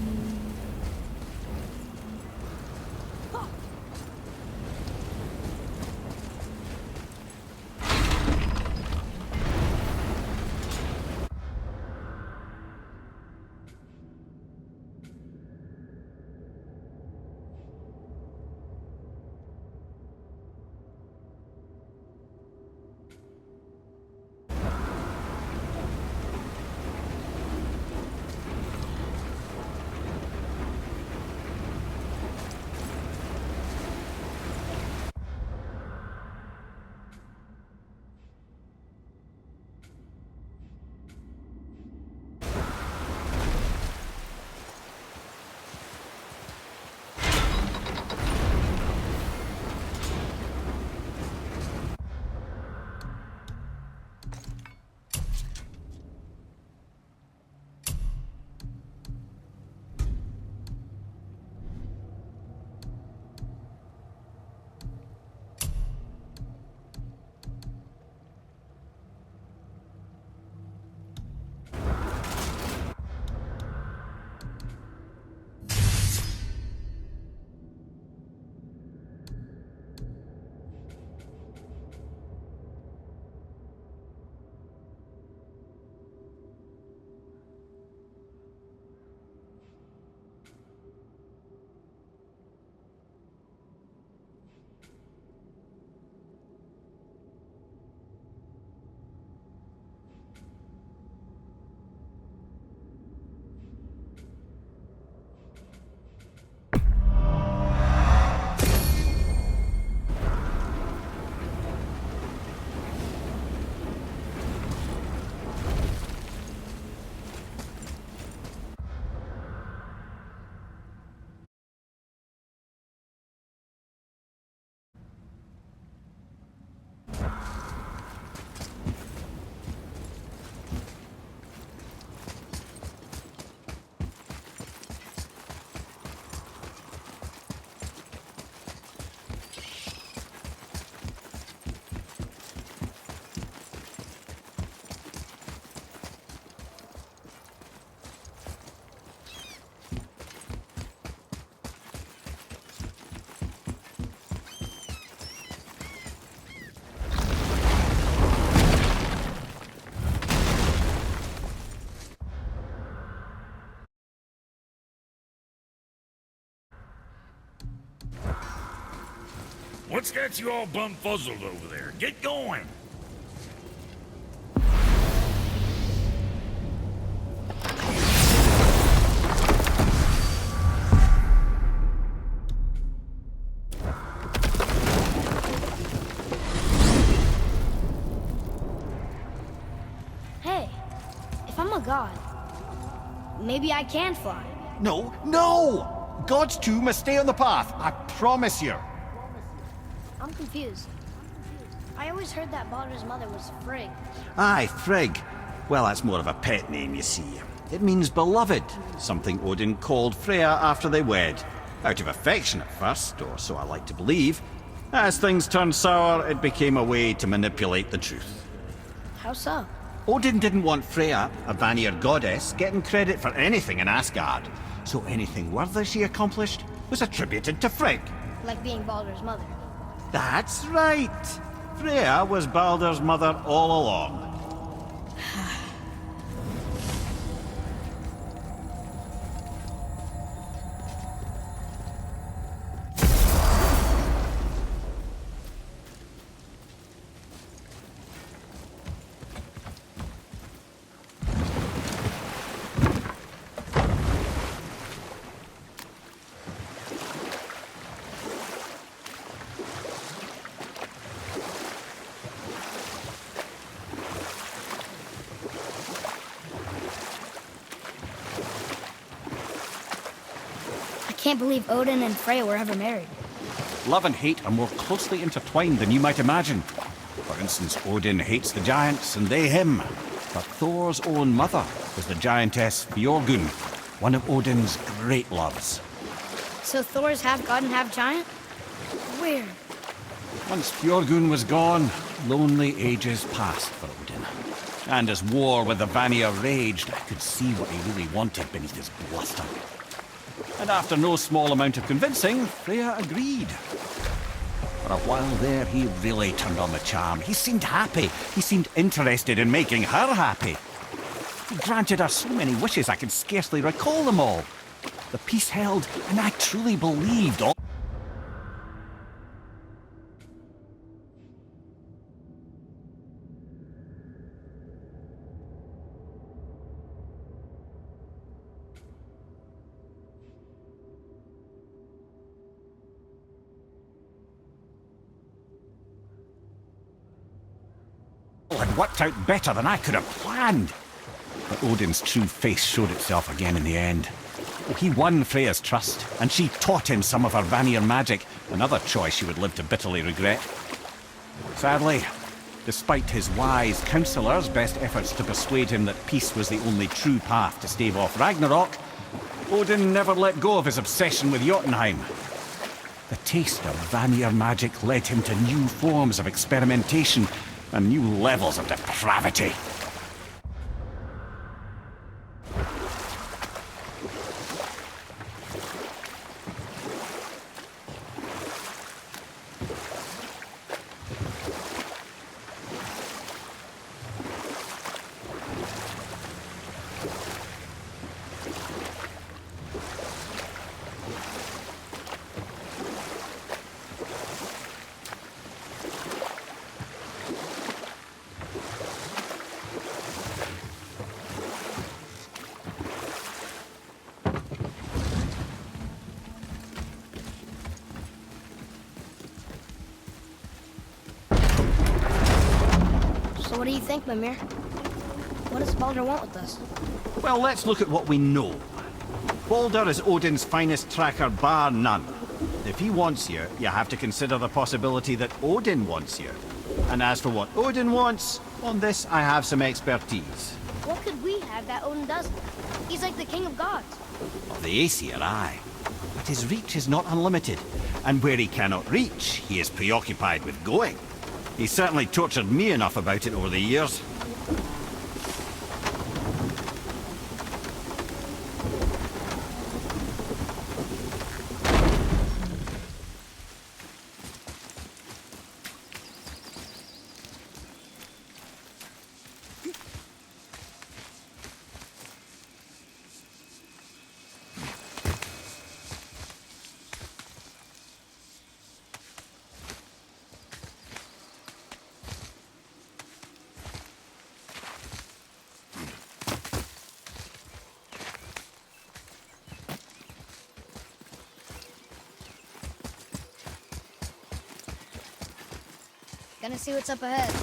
What's got you all bumfuzzled over there? Get going! Hey, if I'm a god, maybe I can fly. No, no! Gods too must stay on the path, I promise you. I'm confused. I always heard that Baldur's mother was Frigg. Aye, Frigg. Well, that's more of a pet name, you see. It means beloved, something Odin called Freya after they wed. Out of affection at first, or so I like to believe. As things turned sour, it became a way to manipulate the truth. How so? Odin didn't want Freya, a Vanir goddess, getting credit for anything in Asgard. So anything worthy she accomplished was attributed to Frigg. Like being Baldur's mother. That's right! Freya was Baldur's mother all along. I can't believe Odin and Freya were ever married. Love and hate are more closely intertwined than you might imagine. For instance, Odin hates the giants and they him. But Thor's own mother was the giantess Fjorgun, one of Odin's great loves. So Thor's half god and half giant? Weird. Once Fjorgun was gone, lonely ages passed for Odin. And as war with the Vanir raged, I could see what he really wanted beneath his bluster. And after no small amount of convincing, Freya agreed. For a while there, he really turned on the charm. He seemed happy. He seemed interested in making her happy. He granted her so many wishes I can scarcely recall them all. The peace held, and I truly believed all. Had worked out better than I could have planned. But Odin's true face showed itself again in the end. He won Freya's trust, and she taught him some of her Vanir magic, another choice she would live to bitterly regret. Sadly, despite his wise counsellors' best efforts to persuade him that peace was the only true path to stave off Ragnarok, Odin never let go of his obsession with Jotunheim. The taste of Vanir magic led him to new forms of experimentation and new levels of depravity. So what do you think, Mimir? What does Baldur want with us? Well, let's look at what we know. Baldur is Odin's finest tracker, bar none. If he wants you, you have to consider the possibility that Odin wants you. And as for what Odin wants, on this I have some expertise. What could we have that Odin doesn't? He's like the king of gods. Of the Aesir, aye. But his reach is not unlimited. And where he cannot reach, he is preoccupied with going. He's certainly tortured me enough about it over the years. Gonna see what's up ahead.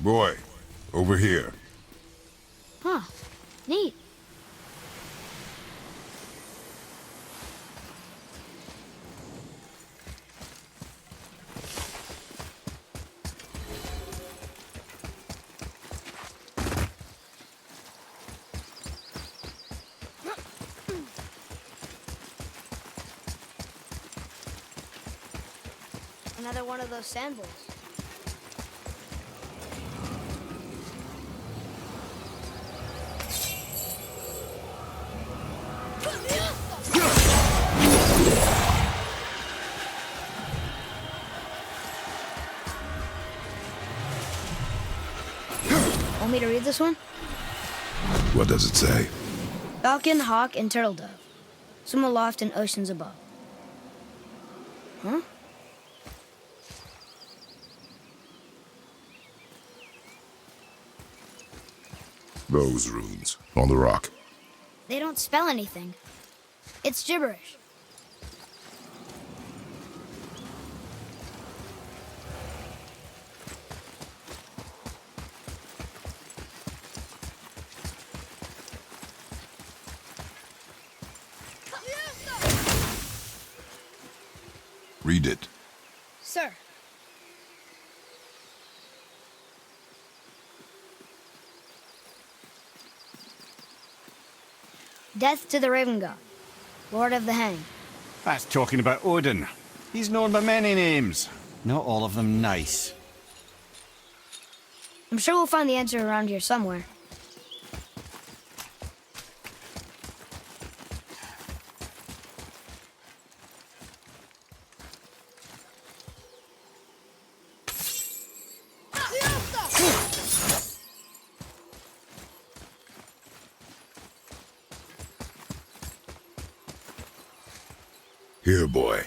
Boy, over here. Huh. Neat. Another one of those sand bowls. Want me to read this one? What does it say? Falcon, hawk, and turtle dove swim aloft in oceans above. Huh? Those runes on the rock. They don't spell anything. It's gibberish. Read it. Sir. Death to the Raven God, Lord of the Hang. That's talking about Odin. He's known by many names. Not all of them nice. I'm sure we'll find the answer around here somewhere. Here, boy.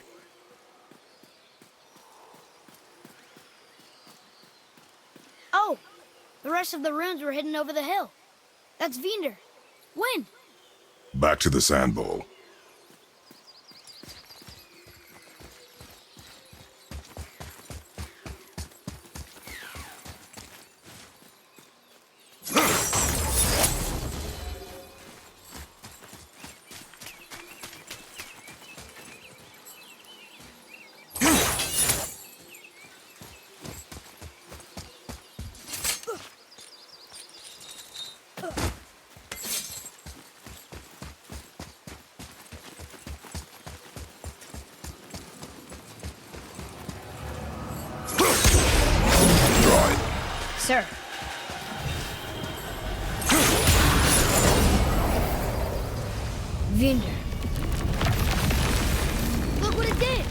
Oh, the rest of the runes were hidden over the hill. That's Vinder. When? Back to the sand bowl. Sir. Vinder. Look what it did!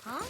Huh?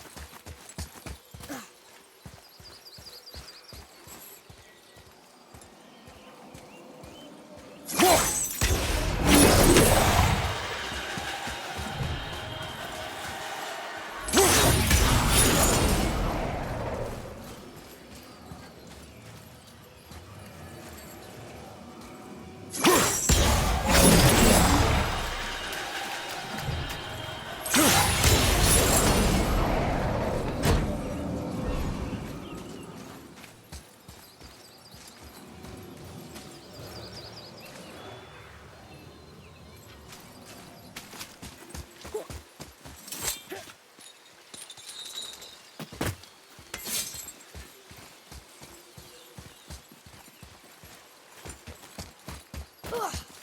Ugh.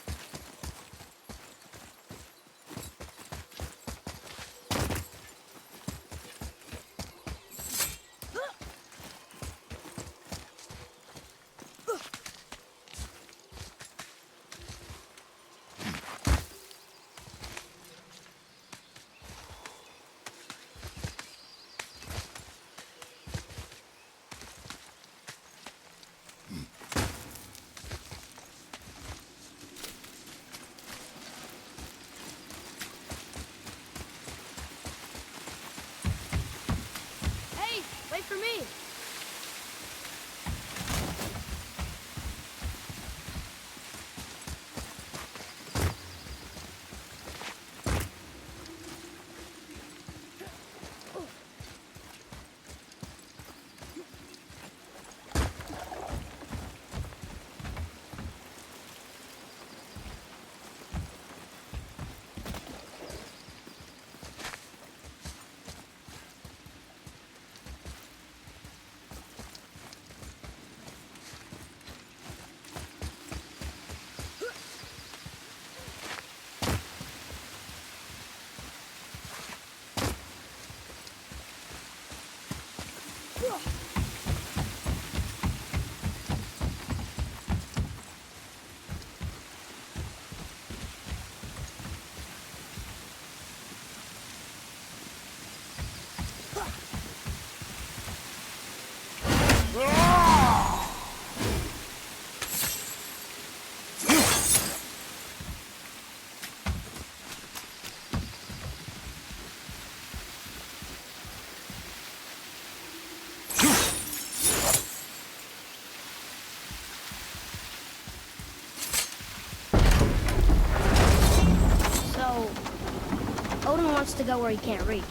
Odin wants to go where he can't reach.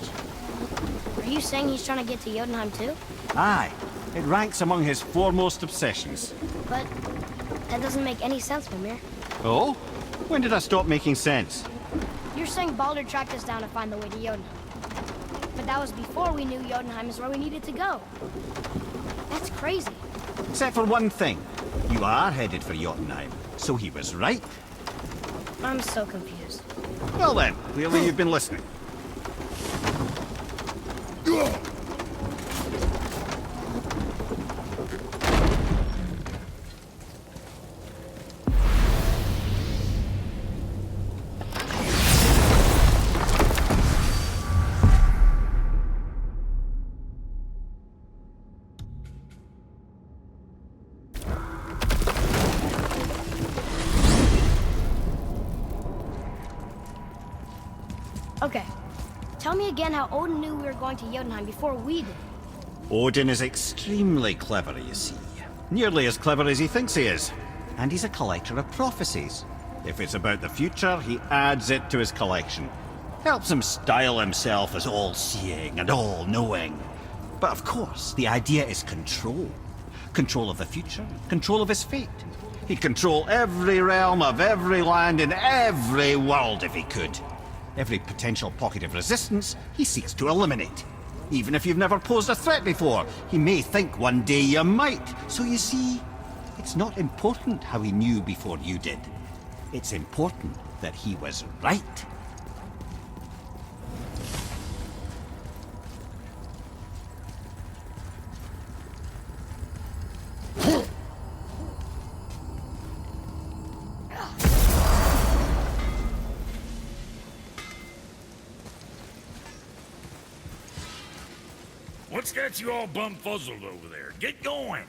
Are you saying he's trying to get to Jotunheim too? Aye. It ranks among his foremost obsessions. But that doesn't make any sense, Mimir. Oh? When did I stop making sense? You're saying Baldur tracked us down to find the way to Jotunheim. But that was before we knew Jotunheim is where we needed to go. That's crazy. Except for one thing. You are headed for Jotunheim, so he was right. I'm so confused. Well then, clearly you've been listening. Okay. Tell me again how Odin knew we were going to Jotunheim before we did. Odin is extremely clever, you see. Nearly as clever as he thinks he is. And he's a collector of prophecies. If it's about the future, he adds it to his collection. Helps him style himself as all-seeing and all-knowing. But of course, the idea is control. Control of the future, control of his fate. He'd control every realm of every land in every world if he could. Every potential pocket of resistance, he seeks to eliminate. Even if you've never posed a threat before, he may think one day you might. So you see, it's not important how he knew before you did. It's important that he was right. What's got you all bum-fuzzled over there? Get going!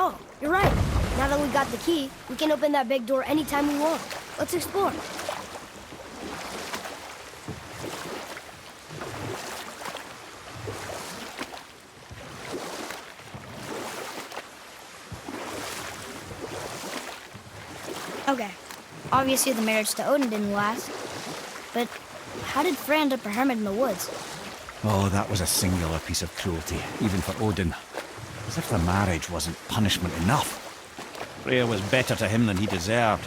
Oh, you're right. Now that we got the key, we can open that big door anytime we want. Let's explore. Okay. Obviously the marriage to Odin didn't last. But how did Frey end up a hermit in the woods? Oh, that was a singular piece of cruelty, even for Odin. As if the marriage wasn't punishment enough. Freya was better to him than he deserved.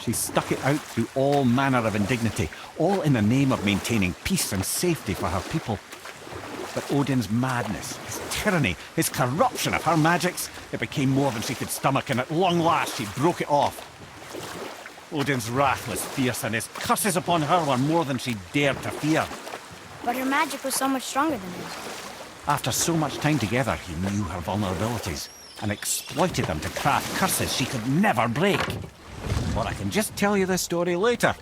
She stuck it out through all manner of indignity, all in the name of maintaining peace and safety for her people. But Odin's madness, his tyranny, his corruption of her magics, it became more than she could stomach, and at long last she broke it off. Odin's wrath was fierce, and his curses upon her were more than she dared to fear. But her magic was so much stronger than his. After so much time together, he knew her vulnerabilities and exploited them to craft curses she could never break. Or I can just tell you this story later.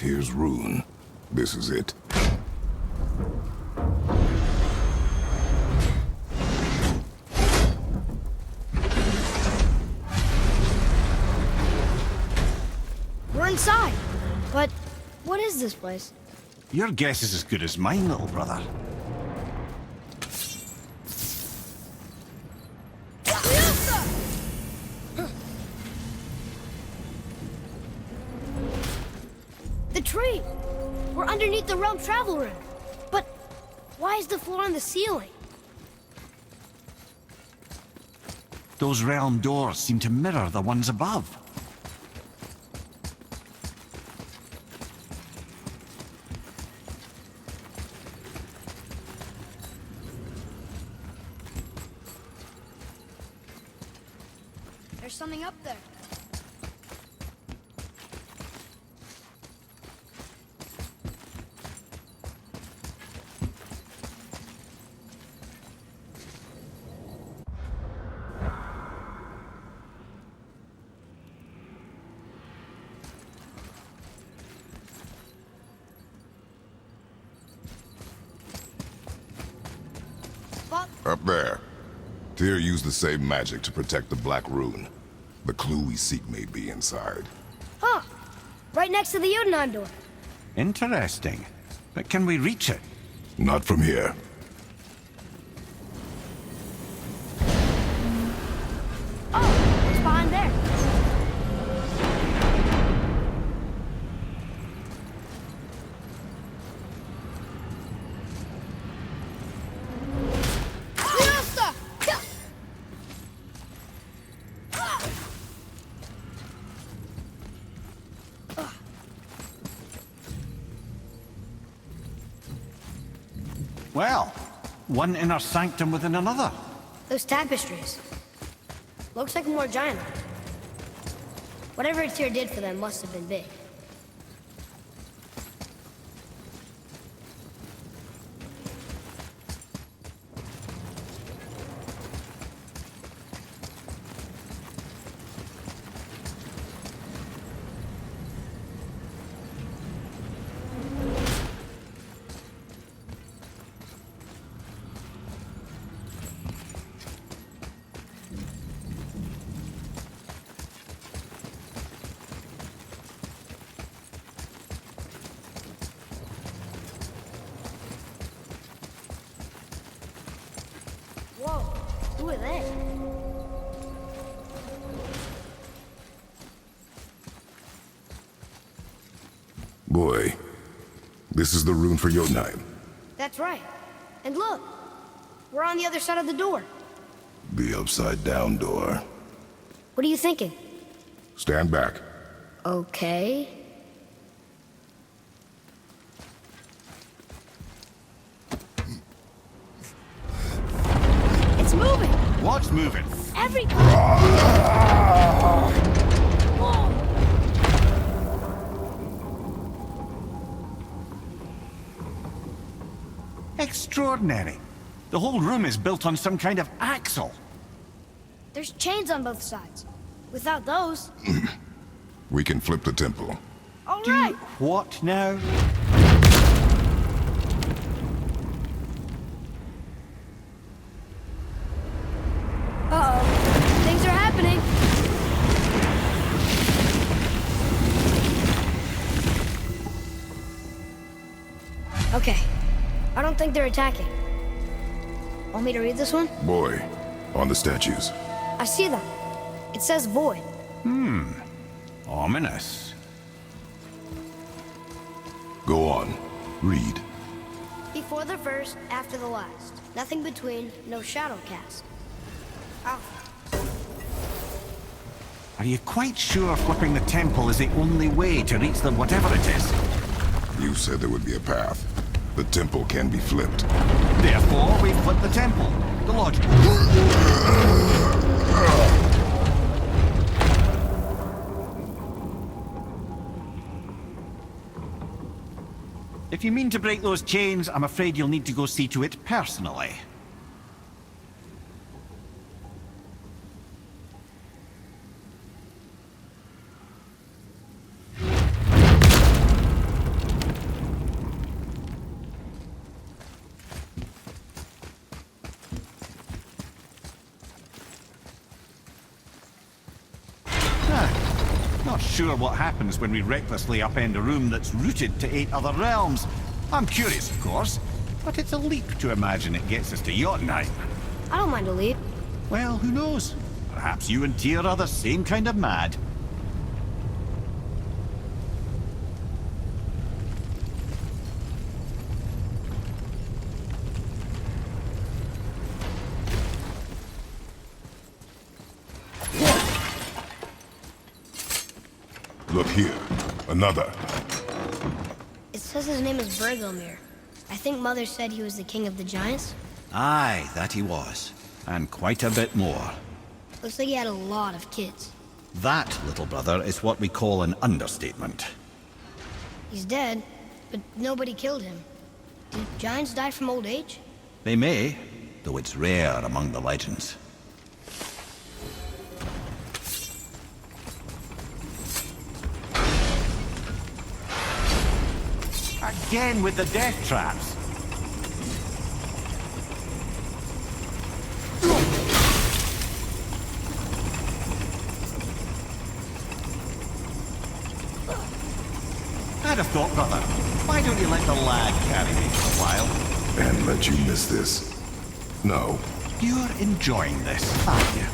Here's Rune. This is it. We're inside. But what is this place? Your guess is as good as mine, little brother. The tree! We're underneath the realm travel room. But why is the floor on the ceiling? Those realm doors seem to mirror the ones above. There's something up there. Up there. Tyr used the same magic to protect the Black Rune. The clue we seek may be inside. Huh. Right next to the Jotunheim door. Interesting. But can we reach it? Not from here. Oh, it's behind there. Well, one inner sanctum within another. Those tapestries. Looks like more giant art. Whatever Tyr did for them must have been big. Whoa, who are they? Boy, this is the rune for Jotunheim. That's right. And look, we're on the other side of the door. The upside-down door. What are you thinking? Stand back. Okay. It's moving! What's moving? Everything! Whoa! Extraordinary. The whole room is built on some kind of axle. There's chains on both sides. Without those... We can flip the temple. All right! What now? Uh-oh. Things are happening. Okay. I don't think they're attacking. Want me to read this one? Boy, on the statues. I see them. It says void. Ominous. Go on. Read. Before the first, after the last. Nothing between, no shadow cast. Alpha. Are you quite sure flipping the temple is the only way to reach the whatever it is? You said there would be a path. The temple can be flipped. Therefore, we flip the temple. The logic. If you mean to break those chains, I'm afraid you'll need to go see to it personally. not sure what happens when we recklessly upend a room that's rooted to 8 other realms. I'm curious, of course, but it's a leap to imagine it gets us to Jotunheim. I don't mind a lead. Well, who knows? Perhaps you and Tyr are the same kind of mad. Look here. Another. It says his name is Bergelmir. I think Mother said he was the king of the giants. Aye, that he was. And quite a bit more. Looks like he had a lot of kids. That, little brother, is what we call an understatement. He's dead, but nobody killed him. Do giants die from old age? They may, though it's rare among the legends. Again with the death traps. I'd have thought, brother. Why don't you let the lad carry me for a while? And let you miss this. No. You're enjoying this, aren't you?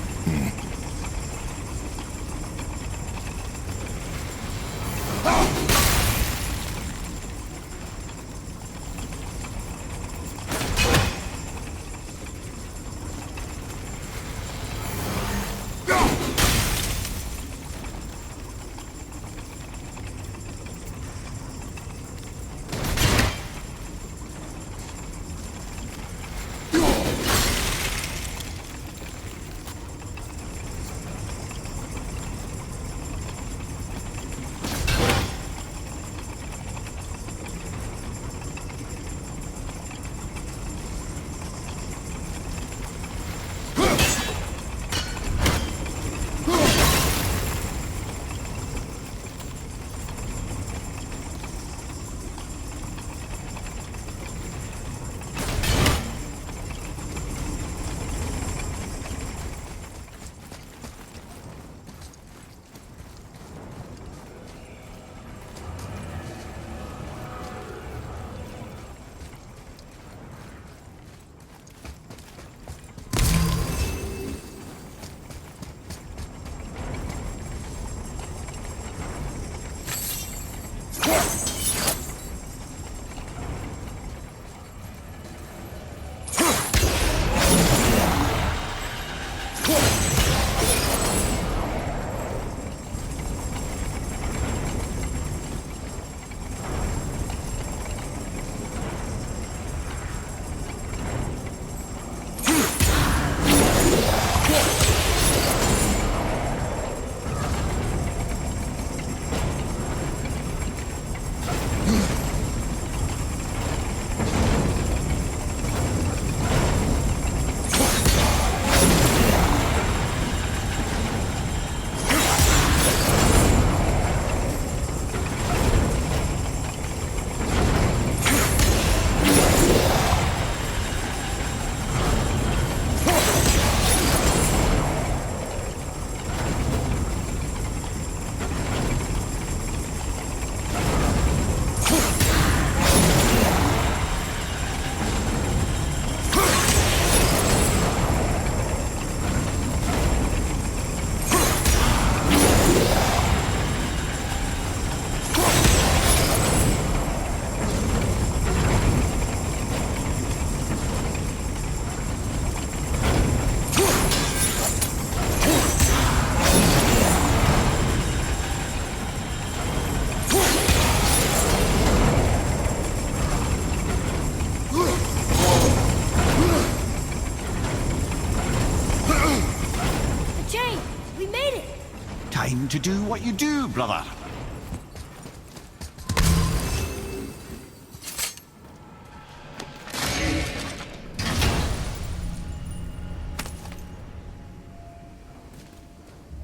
Time to do what you do, brother.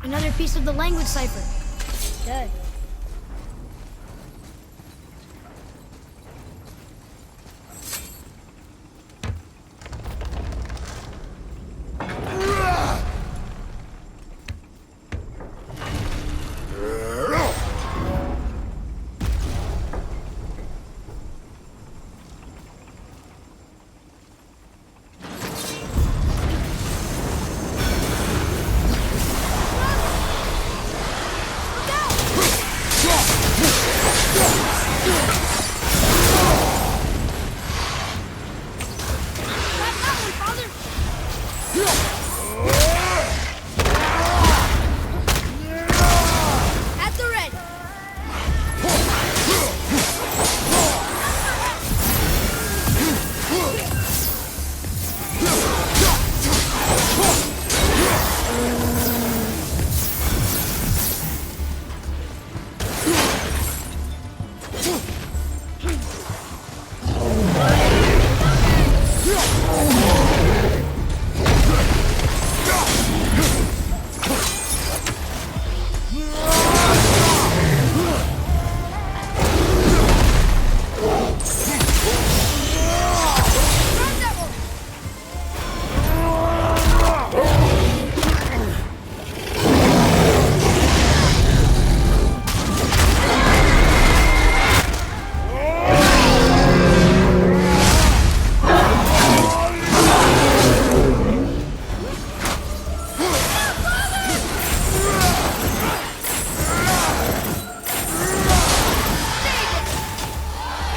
Another piece of the language cipher. Dead. At the ready.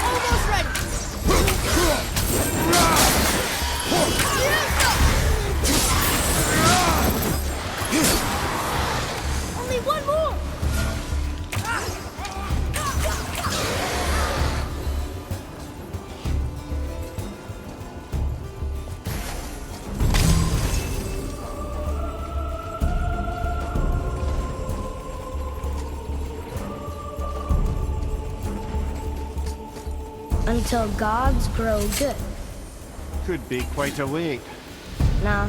Almost ready. Only one more. Until gods grow good. Could be quite a wait. Nah,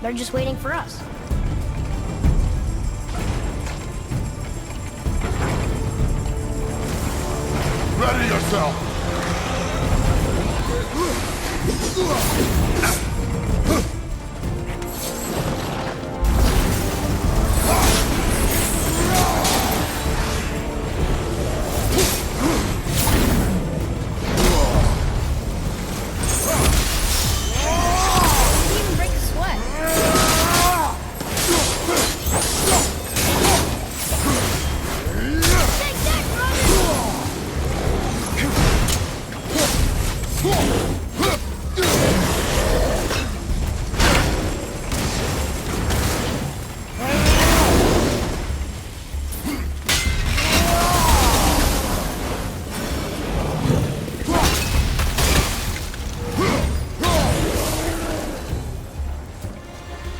they're just waiting for us. Ready yourself! Didn't even break a sweat. Take that, brother!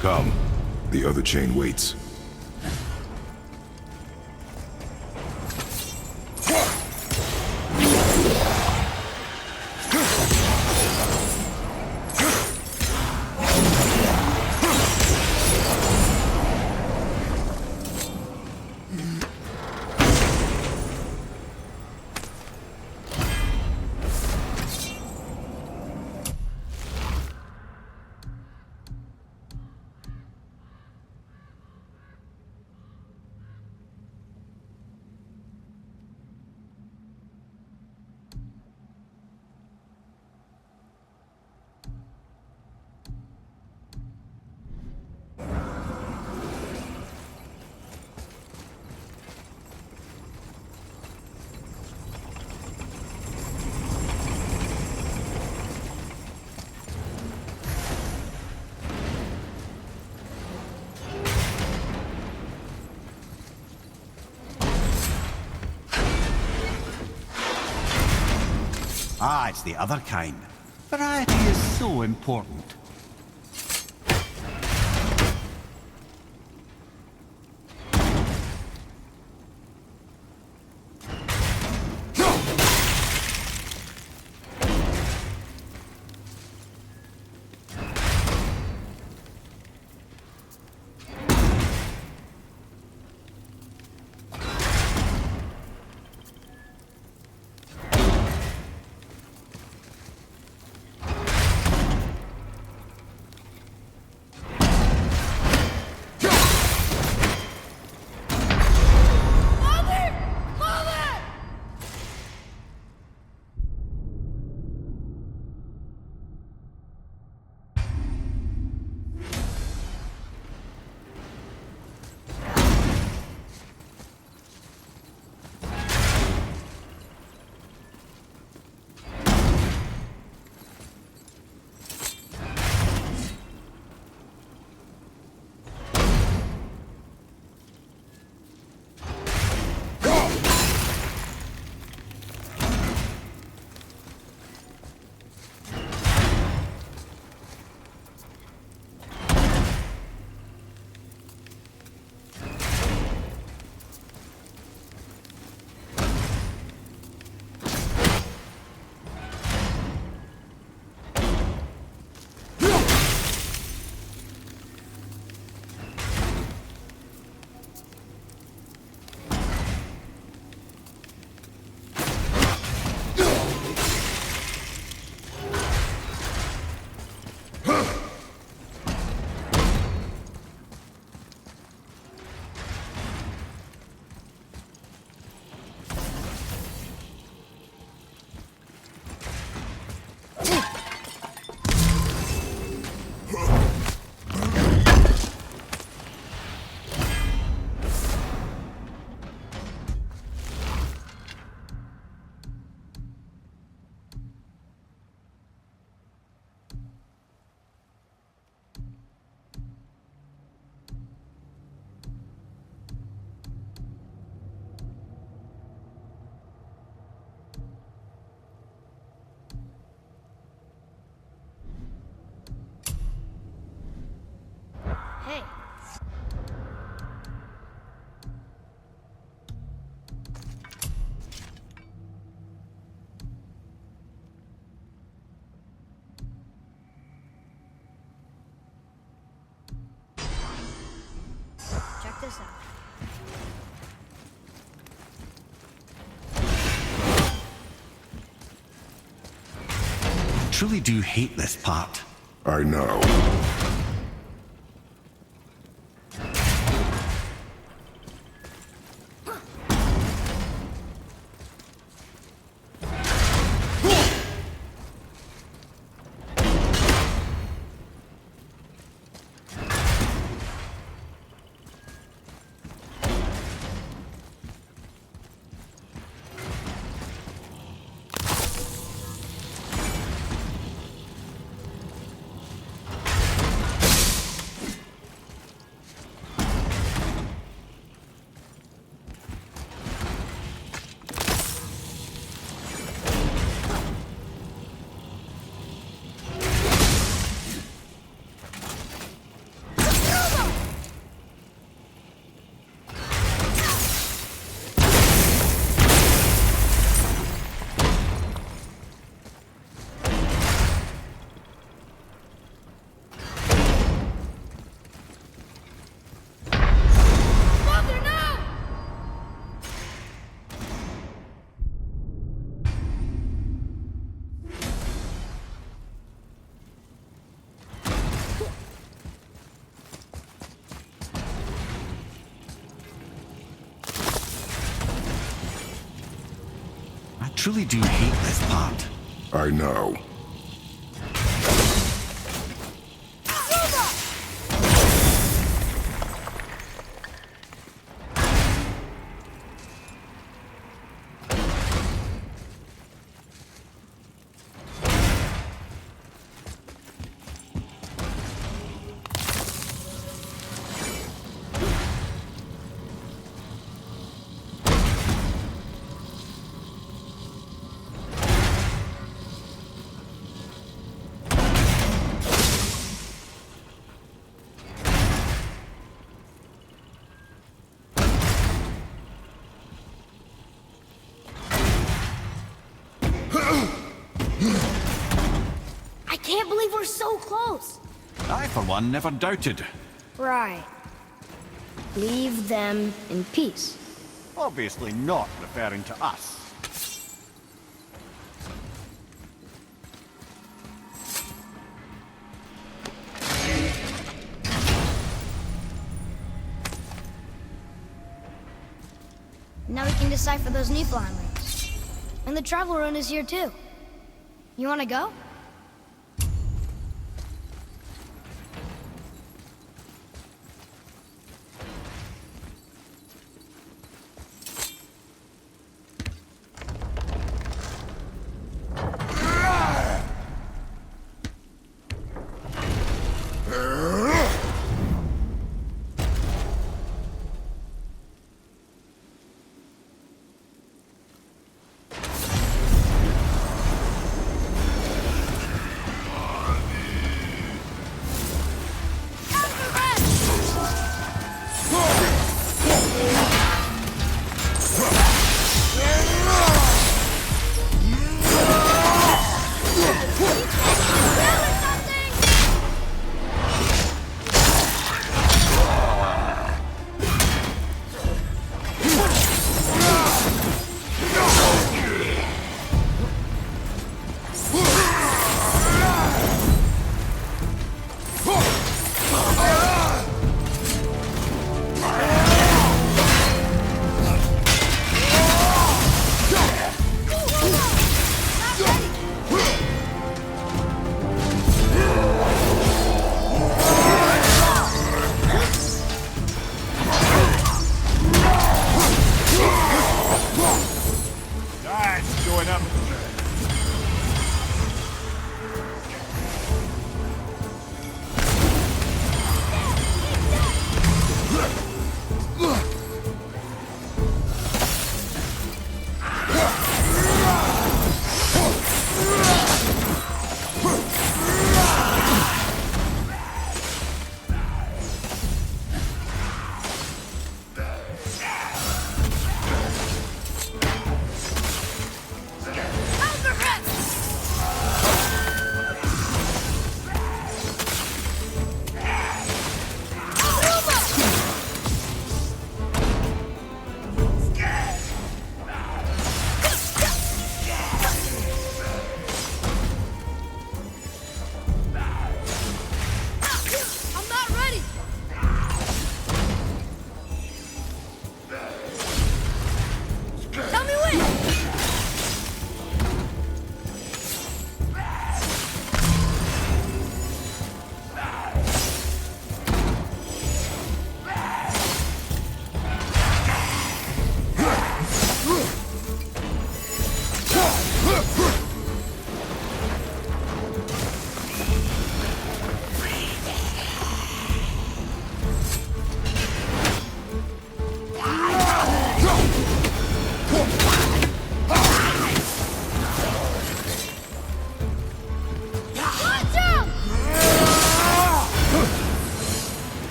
Come. The other chain waits. Ah, it's the other kind. Variety is so important. Check this out. I truly do hate this part. I know. I truly do hate this part. I know. I can't believe we're so close. I, for one, never doubted. Right. Leave them in peace. Obviously not referring to us. Now we can decipher those Niflheim rings. And the travel rune is here too. You wanna go?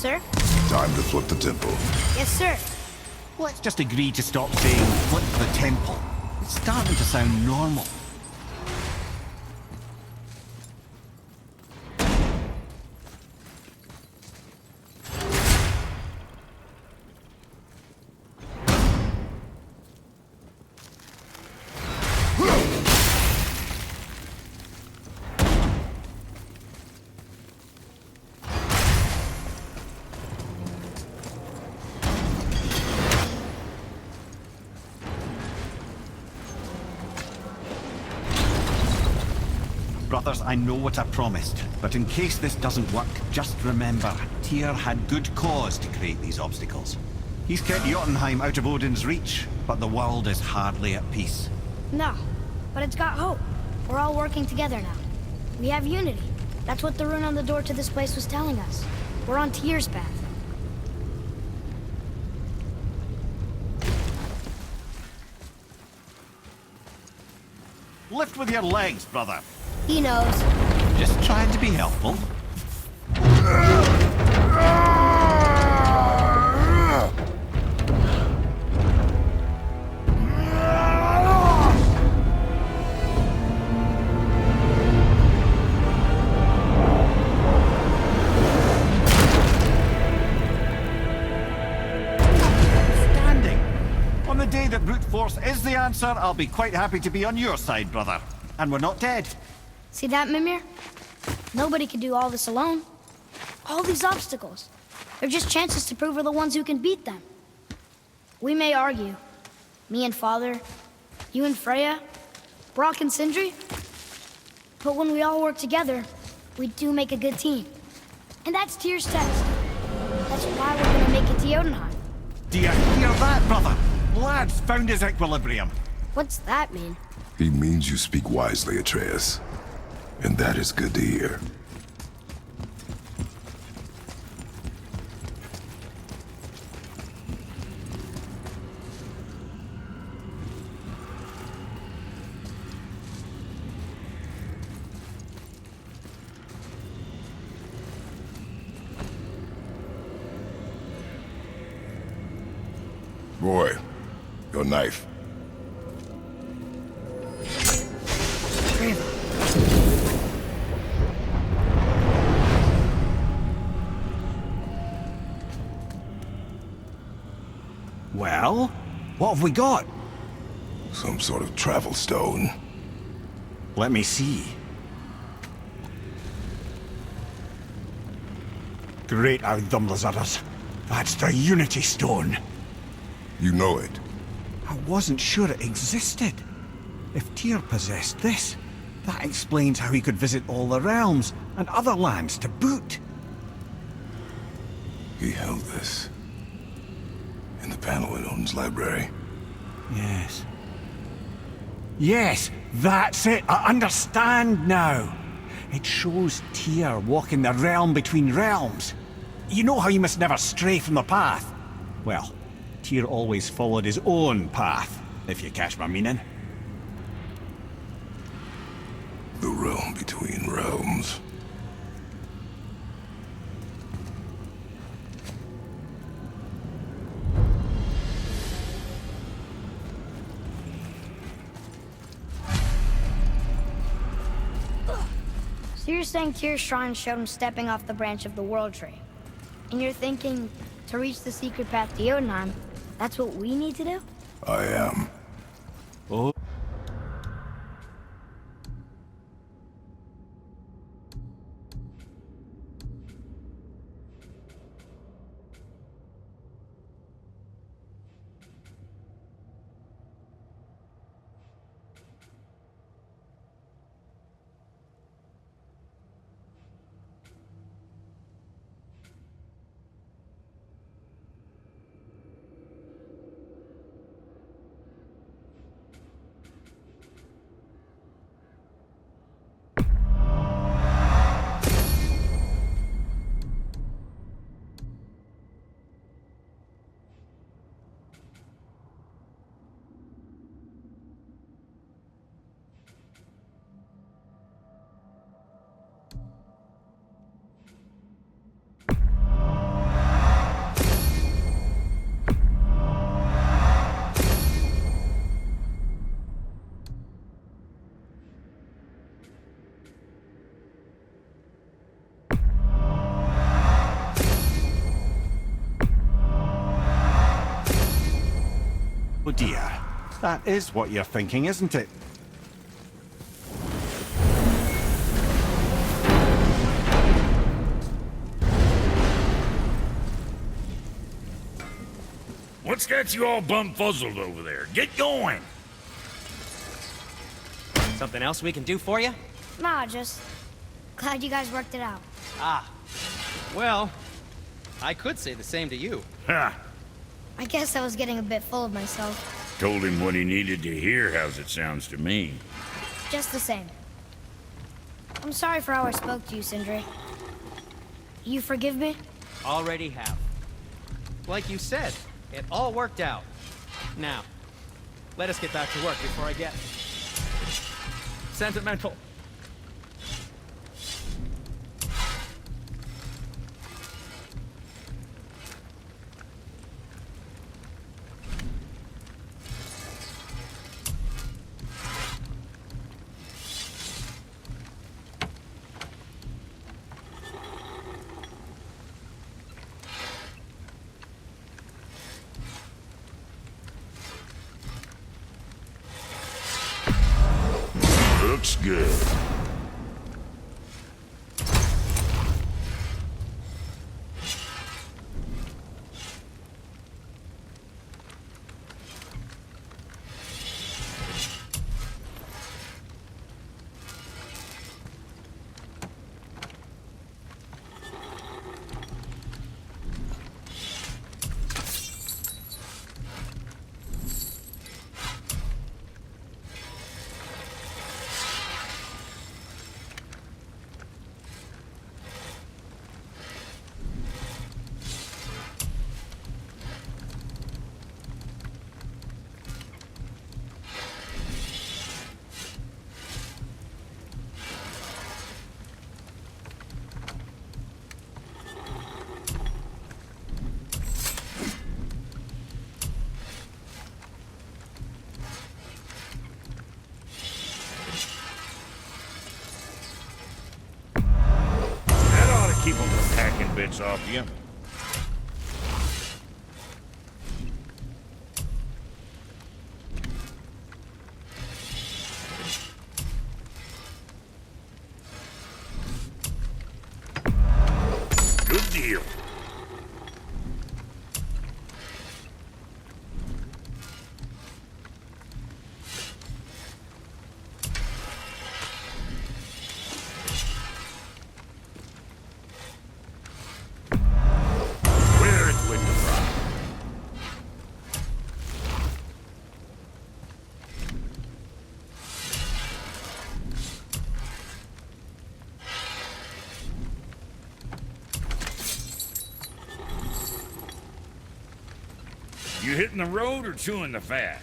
sir. Time to flip the temple. Yes, sir. Let's just agree to stop saying flip the temple. It's starting to sound normal. Brothers, I know what I promised, but in case this doesn't work, just remember, Tyr had good cause to create these obstacles. He's kept Jotunheim out of Odin's reach, but the world is hardly at peace. No, but it's got hope. We're all working together now. We have unity. That's what the rune on the door to this place was telling us. We're on Tyr's path. Lift with your legs, brother. He knows. Just trying to be helpful. Standing. On the day that brute force is the answer, I'll be quite happy to be on your side, brother. And we're not dead. See that, Mimir? Nobody can do all this alone. All these obstacles. They're just chances to prove we're the ones who can beat them. We may argue. Me and Father, you and Freya, Brock and Sindri. But when we all work together, we do make a good team. And that's Tyr's test. That's why we're gonna make it to Jotunheim. Do you hear that, brother? Lad's found his equilibrium. What's that mean? He means you speak wisely, Atreus. And that is good to hear. Boy, your knife. Well, what have we got? Some sort of travel stone. Let me see. Great Audumlazaras. That's the Unity Stone. You know it. I wasn't sure it existed. If Tyr possessed this, that explains how he could visit all the realms and other lands to boot. He held this. In the panel in Odin's library. Yes. Yes, that's it. I understand now. It shows Tyr walking the realm between realms. You know how you must never stray from the path? Well, Tyr always followed his own path, if you catch my meaning. The realm between realms. So you're saying Tyr's shrine showed him stepping off the branch of the World Tree. And you're thinking, to reach the secret path to Jotunheim, that's what we need to do? I am. Oh. dear. That is what you're thinking, isn't it? What's got you all bumfuzzled over there? Get going! Something else we can do for you? Nah, just glad you guys worked it out. Ah. Well, I could say the same to you. Ha! I guess I was getting a bit full of myself. Told him what he needed to hear, how's it sounds to me. Just the same. I'm sorry for how I spoke to you, Sindri. You forgive me? Already have. Like you said, it all worked out. Now, let us get back to work before I get sentimental. Looks good. Keep them from hacking bits off you. Good deal. You hitting the road or chewing the fat?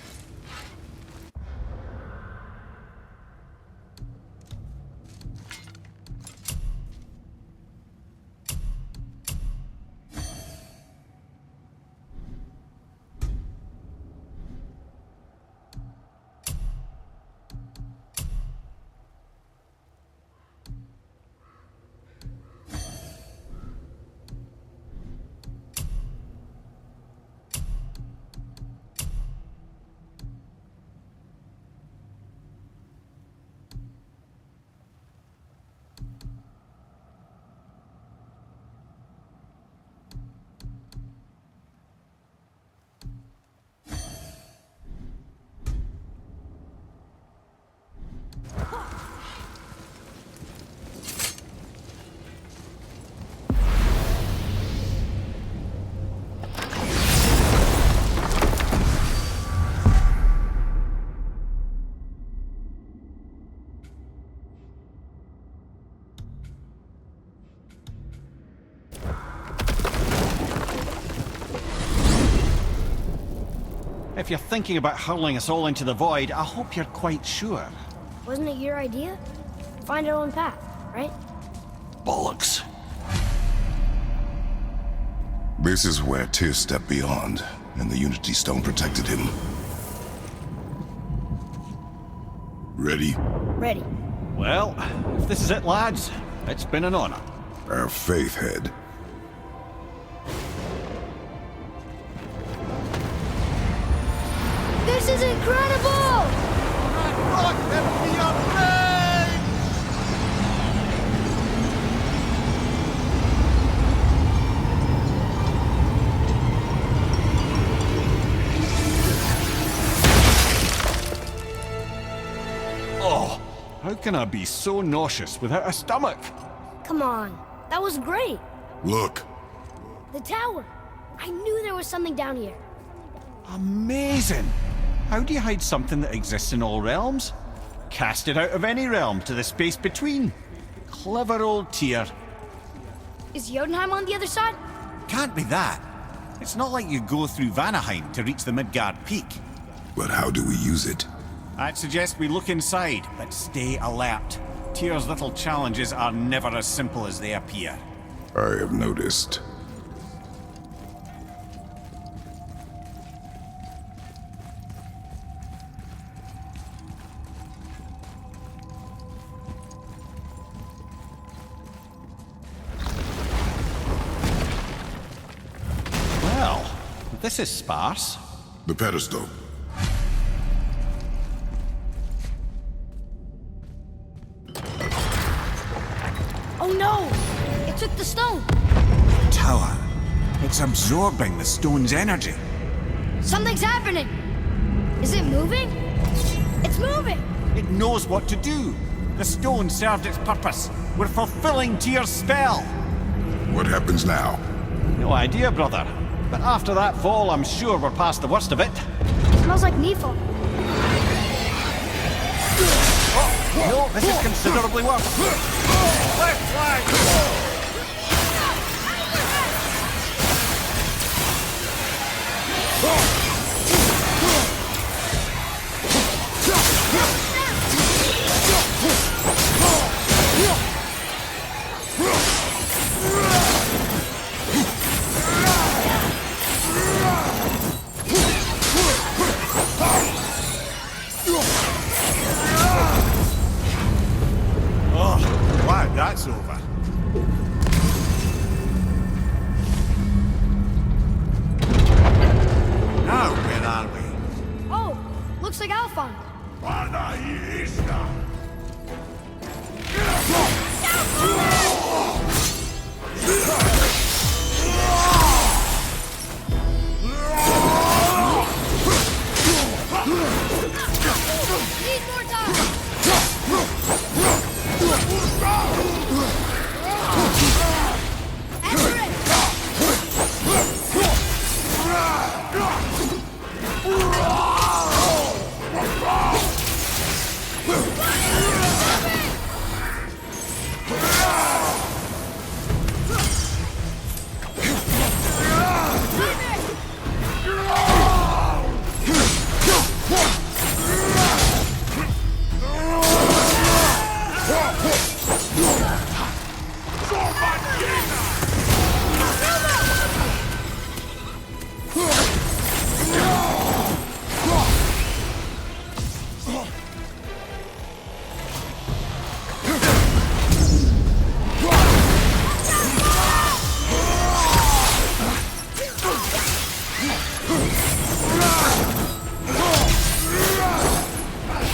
If you're thinking about hurling us all into the void, I hope you're quite sure. Wasn't it your idea? Find our own path, right? Bollocks. This is where Tyr stepped beyond, and the Unity Stone protected him. Ready? Ready. Well, if this is it, lads, it's been an honor. Our faith head. This incredible! Oh, how can I be so nauseous without a stomach? Come on, that was great. Look, The tower. I knew there was something down here. Amazing! How do you hide something that exists in all realms? Cast it out of any realm to the space between. Clever old Tyr. Is Jotunheim on the other side? Can't be that. It's not like you go through Vanaheim to reach the Midgard Peak. but how do we use it? I'd suggest we look inside, but stay alert. Tyr's little challenges are never as simple as they appear. I have noticed. Well, this is sparse. The pedestal. Oh no! It took the stone! Tower. It's absorbing the stone's energy. Something's happening! Is it moving? It's moving! It knows what to do. The stone served its purpose. We're fulfilling Tyr's spell. What happens now? No idea, brother. But after that fall, I'm sure we're past the worst of it. Smells like Nifl. No, this is considerably worse. Left flank! Oh, wow, that's over. Now, where are we? Oh, looks like Alphon. Need more time! Answer it!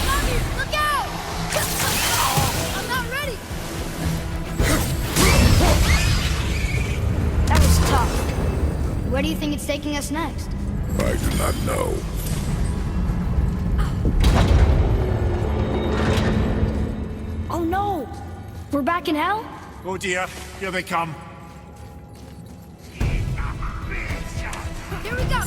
Mommy, look out! I'm not ready! That was tough. Where do you think it's taking us next? I do not know. Oh no! We're back in hell? Oh dear, here they come. Here we go!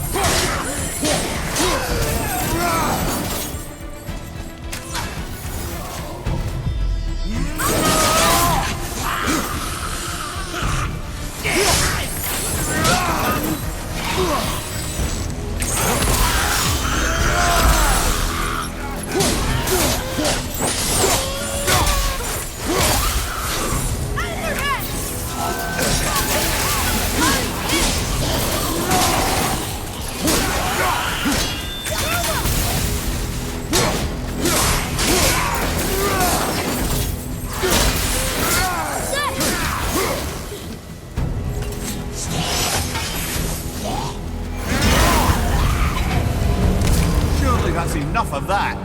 Out of their head! That's enough of that.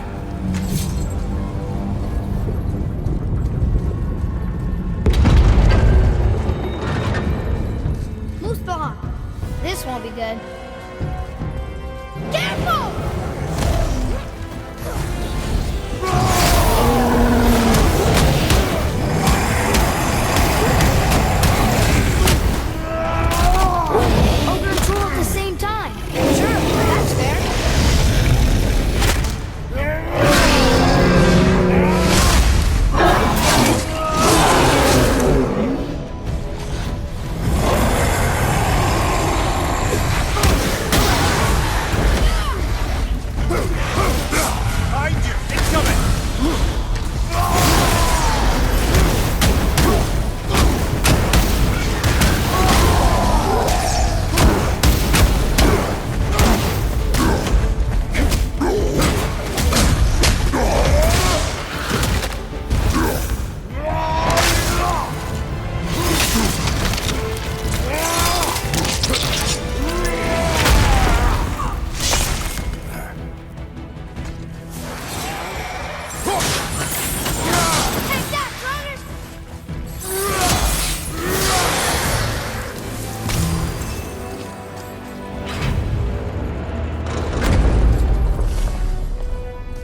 Muspelheim. This won't be good. Careful! Ogre and troll at the same time. Sure, that's fair. Behind you! It's coming! Take that, brothers!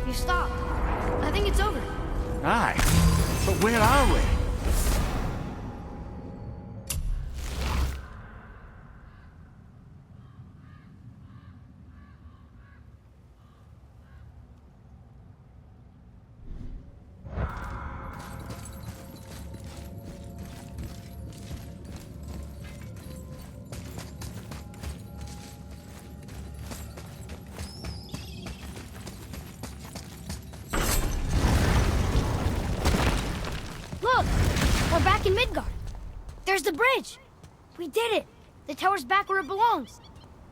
You stopped. I think it's over. Aye. But where are we? Look! We're back in Midgard. There's the bridge. We did it. The tower's back where it belongs.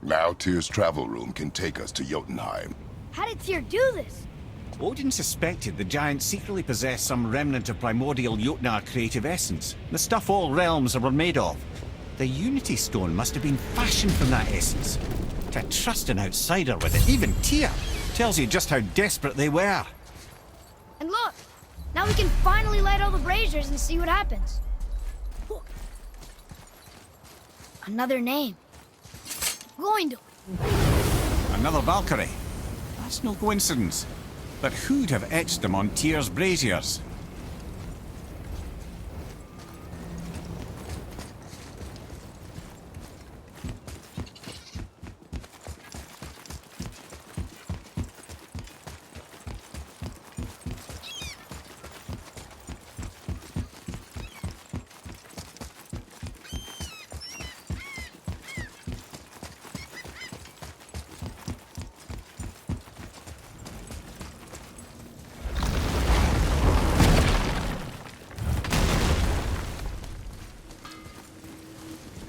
Now Tyr's travel room can take us to Jotunheim. How did Tyr do this? Odin suspected the giants secretly possessed some remnant of primordial Jotnar creative essence, the stuff all realms were made of. The Unity Stone must have been fashioned from that essence. To trust an outsider with it, even Tyr, tells you just how desperate they were. And look! Now we can finally light all the braziers and see what happens. Another name. Gloindel. Another Valkyrie. That's no coincidence. But who'd have etched them on Tyr's braziers?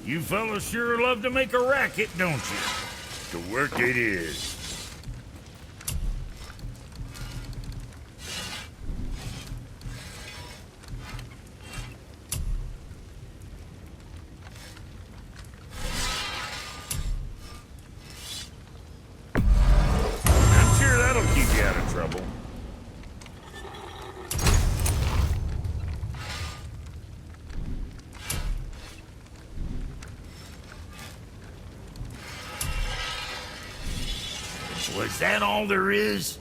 You fellas sure love to make a racket, don't you? To work it is. I'm sure that'll keep you out of trouble. Was that all there is?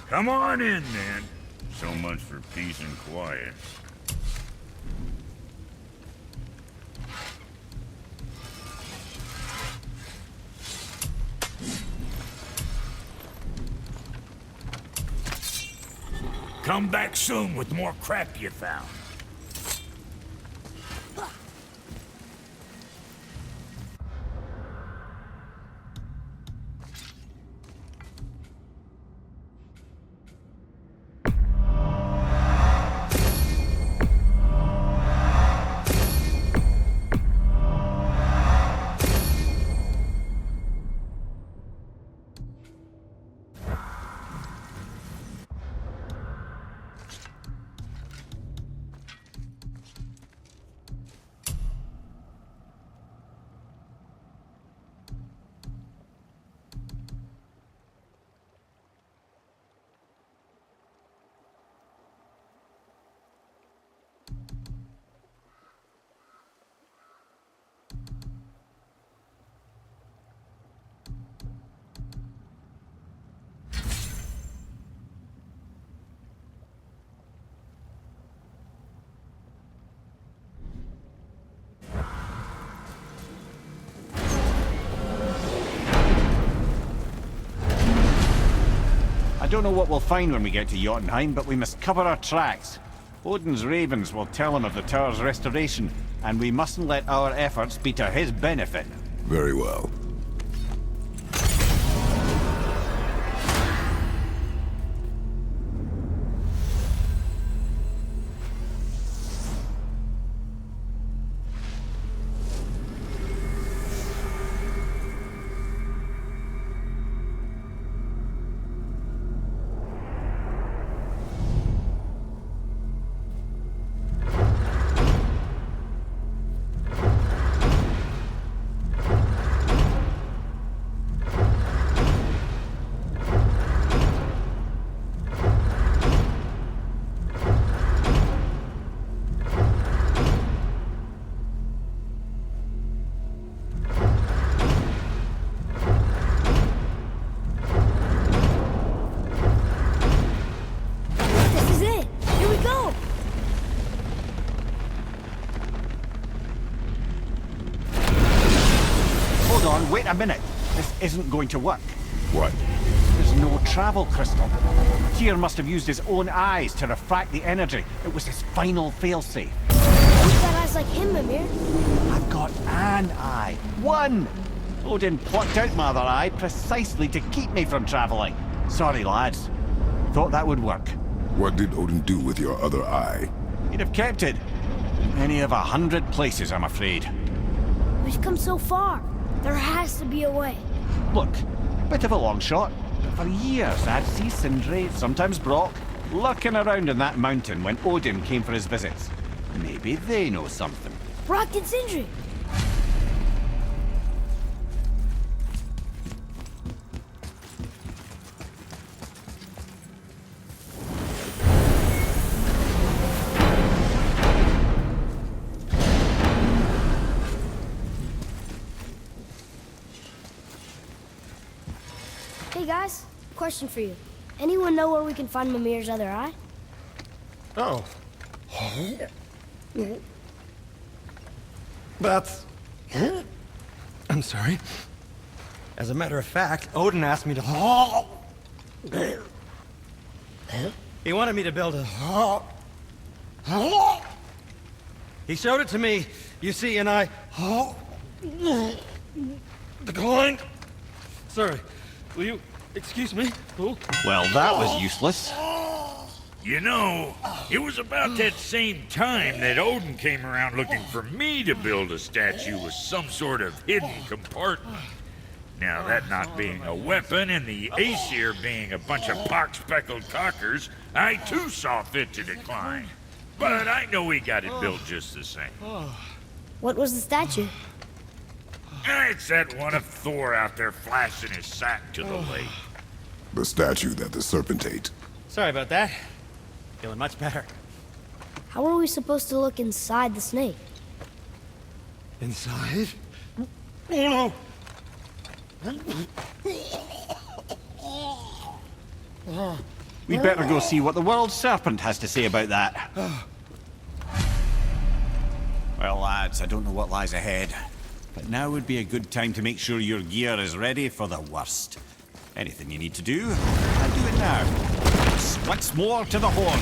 Come on in, then. So much for peace and quiet. Come back soon with more crap you found. don't know what we'll find when we get to Jotunheim, but we must cover our tracks. Odin's ravens will tell him of the tower's restoration, and we mustn't let our efforts be to his benefit. Very well. Wait a minute. This isn't going to work. What? There's no travel crystal. Tyr must have used his own eyes to refract the energy. It was his final failsafe. You've got eyes like him, Mimir. I've got an eye. One! Odin plucked out my other eye precisely to keep me from traveling. Sorry, lads. Thought that would work. What did Odin do with your other eye? He'd have kept it. Any of 100 places, I'm afraid. We've come so far. There has to be a way. Look, bit of a long shot. But for years, I'd see Sindri, sometimes Brock, lurking around in that mountain when Odin came for his visits. Maybe they know something. Brock and Sindri. Hey guys, question for you. Anyone know where we can find Mimir's other eye? Oh. That's... I'm sorry. As a matter of fact, Odin asked me to... He wanted me to build a... He showed it to me, you see, and I... declined. Sorry. Will you excuse me? Oh. Well, that was useless. You know, it was about that same time that Odin came around looking for me to build a statue with some sort of hidden compartment. Now, that not being a weapon and the Aesir being a bunch of pock-speckled cockers, I too saw fit to decline. But I know we got it built just the same. What was the statue? It's that one of Thor out there flashing his sack to the lake. The statue that the serpent ate. Sorry about that. Feeling much better. How are we supposed to look inside the snake? Inside? Oh no! We'd better go see what the world serpent has to say about that. Well, lads, I don't know what lies ahead. But now would be a good time to make sure your gear is ready for the worst. Anything you need to do, I'll do it now. Once more to the horn.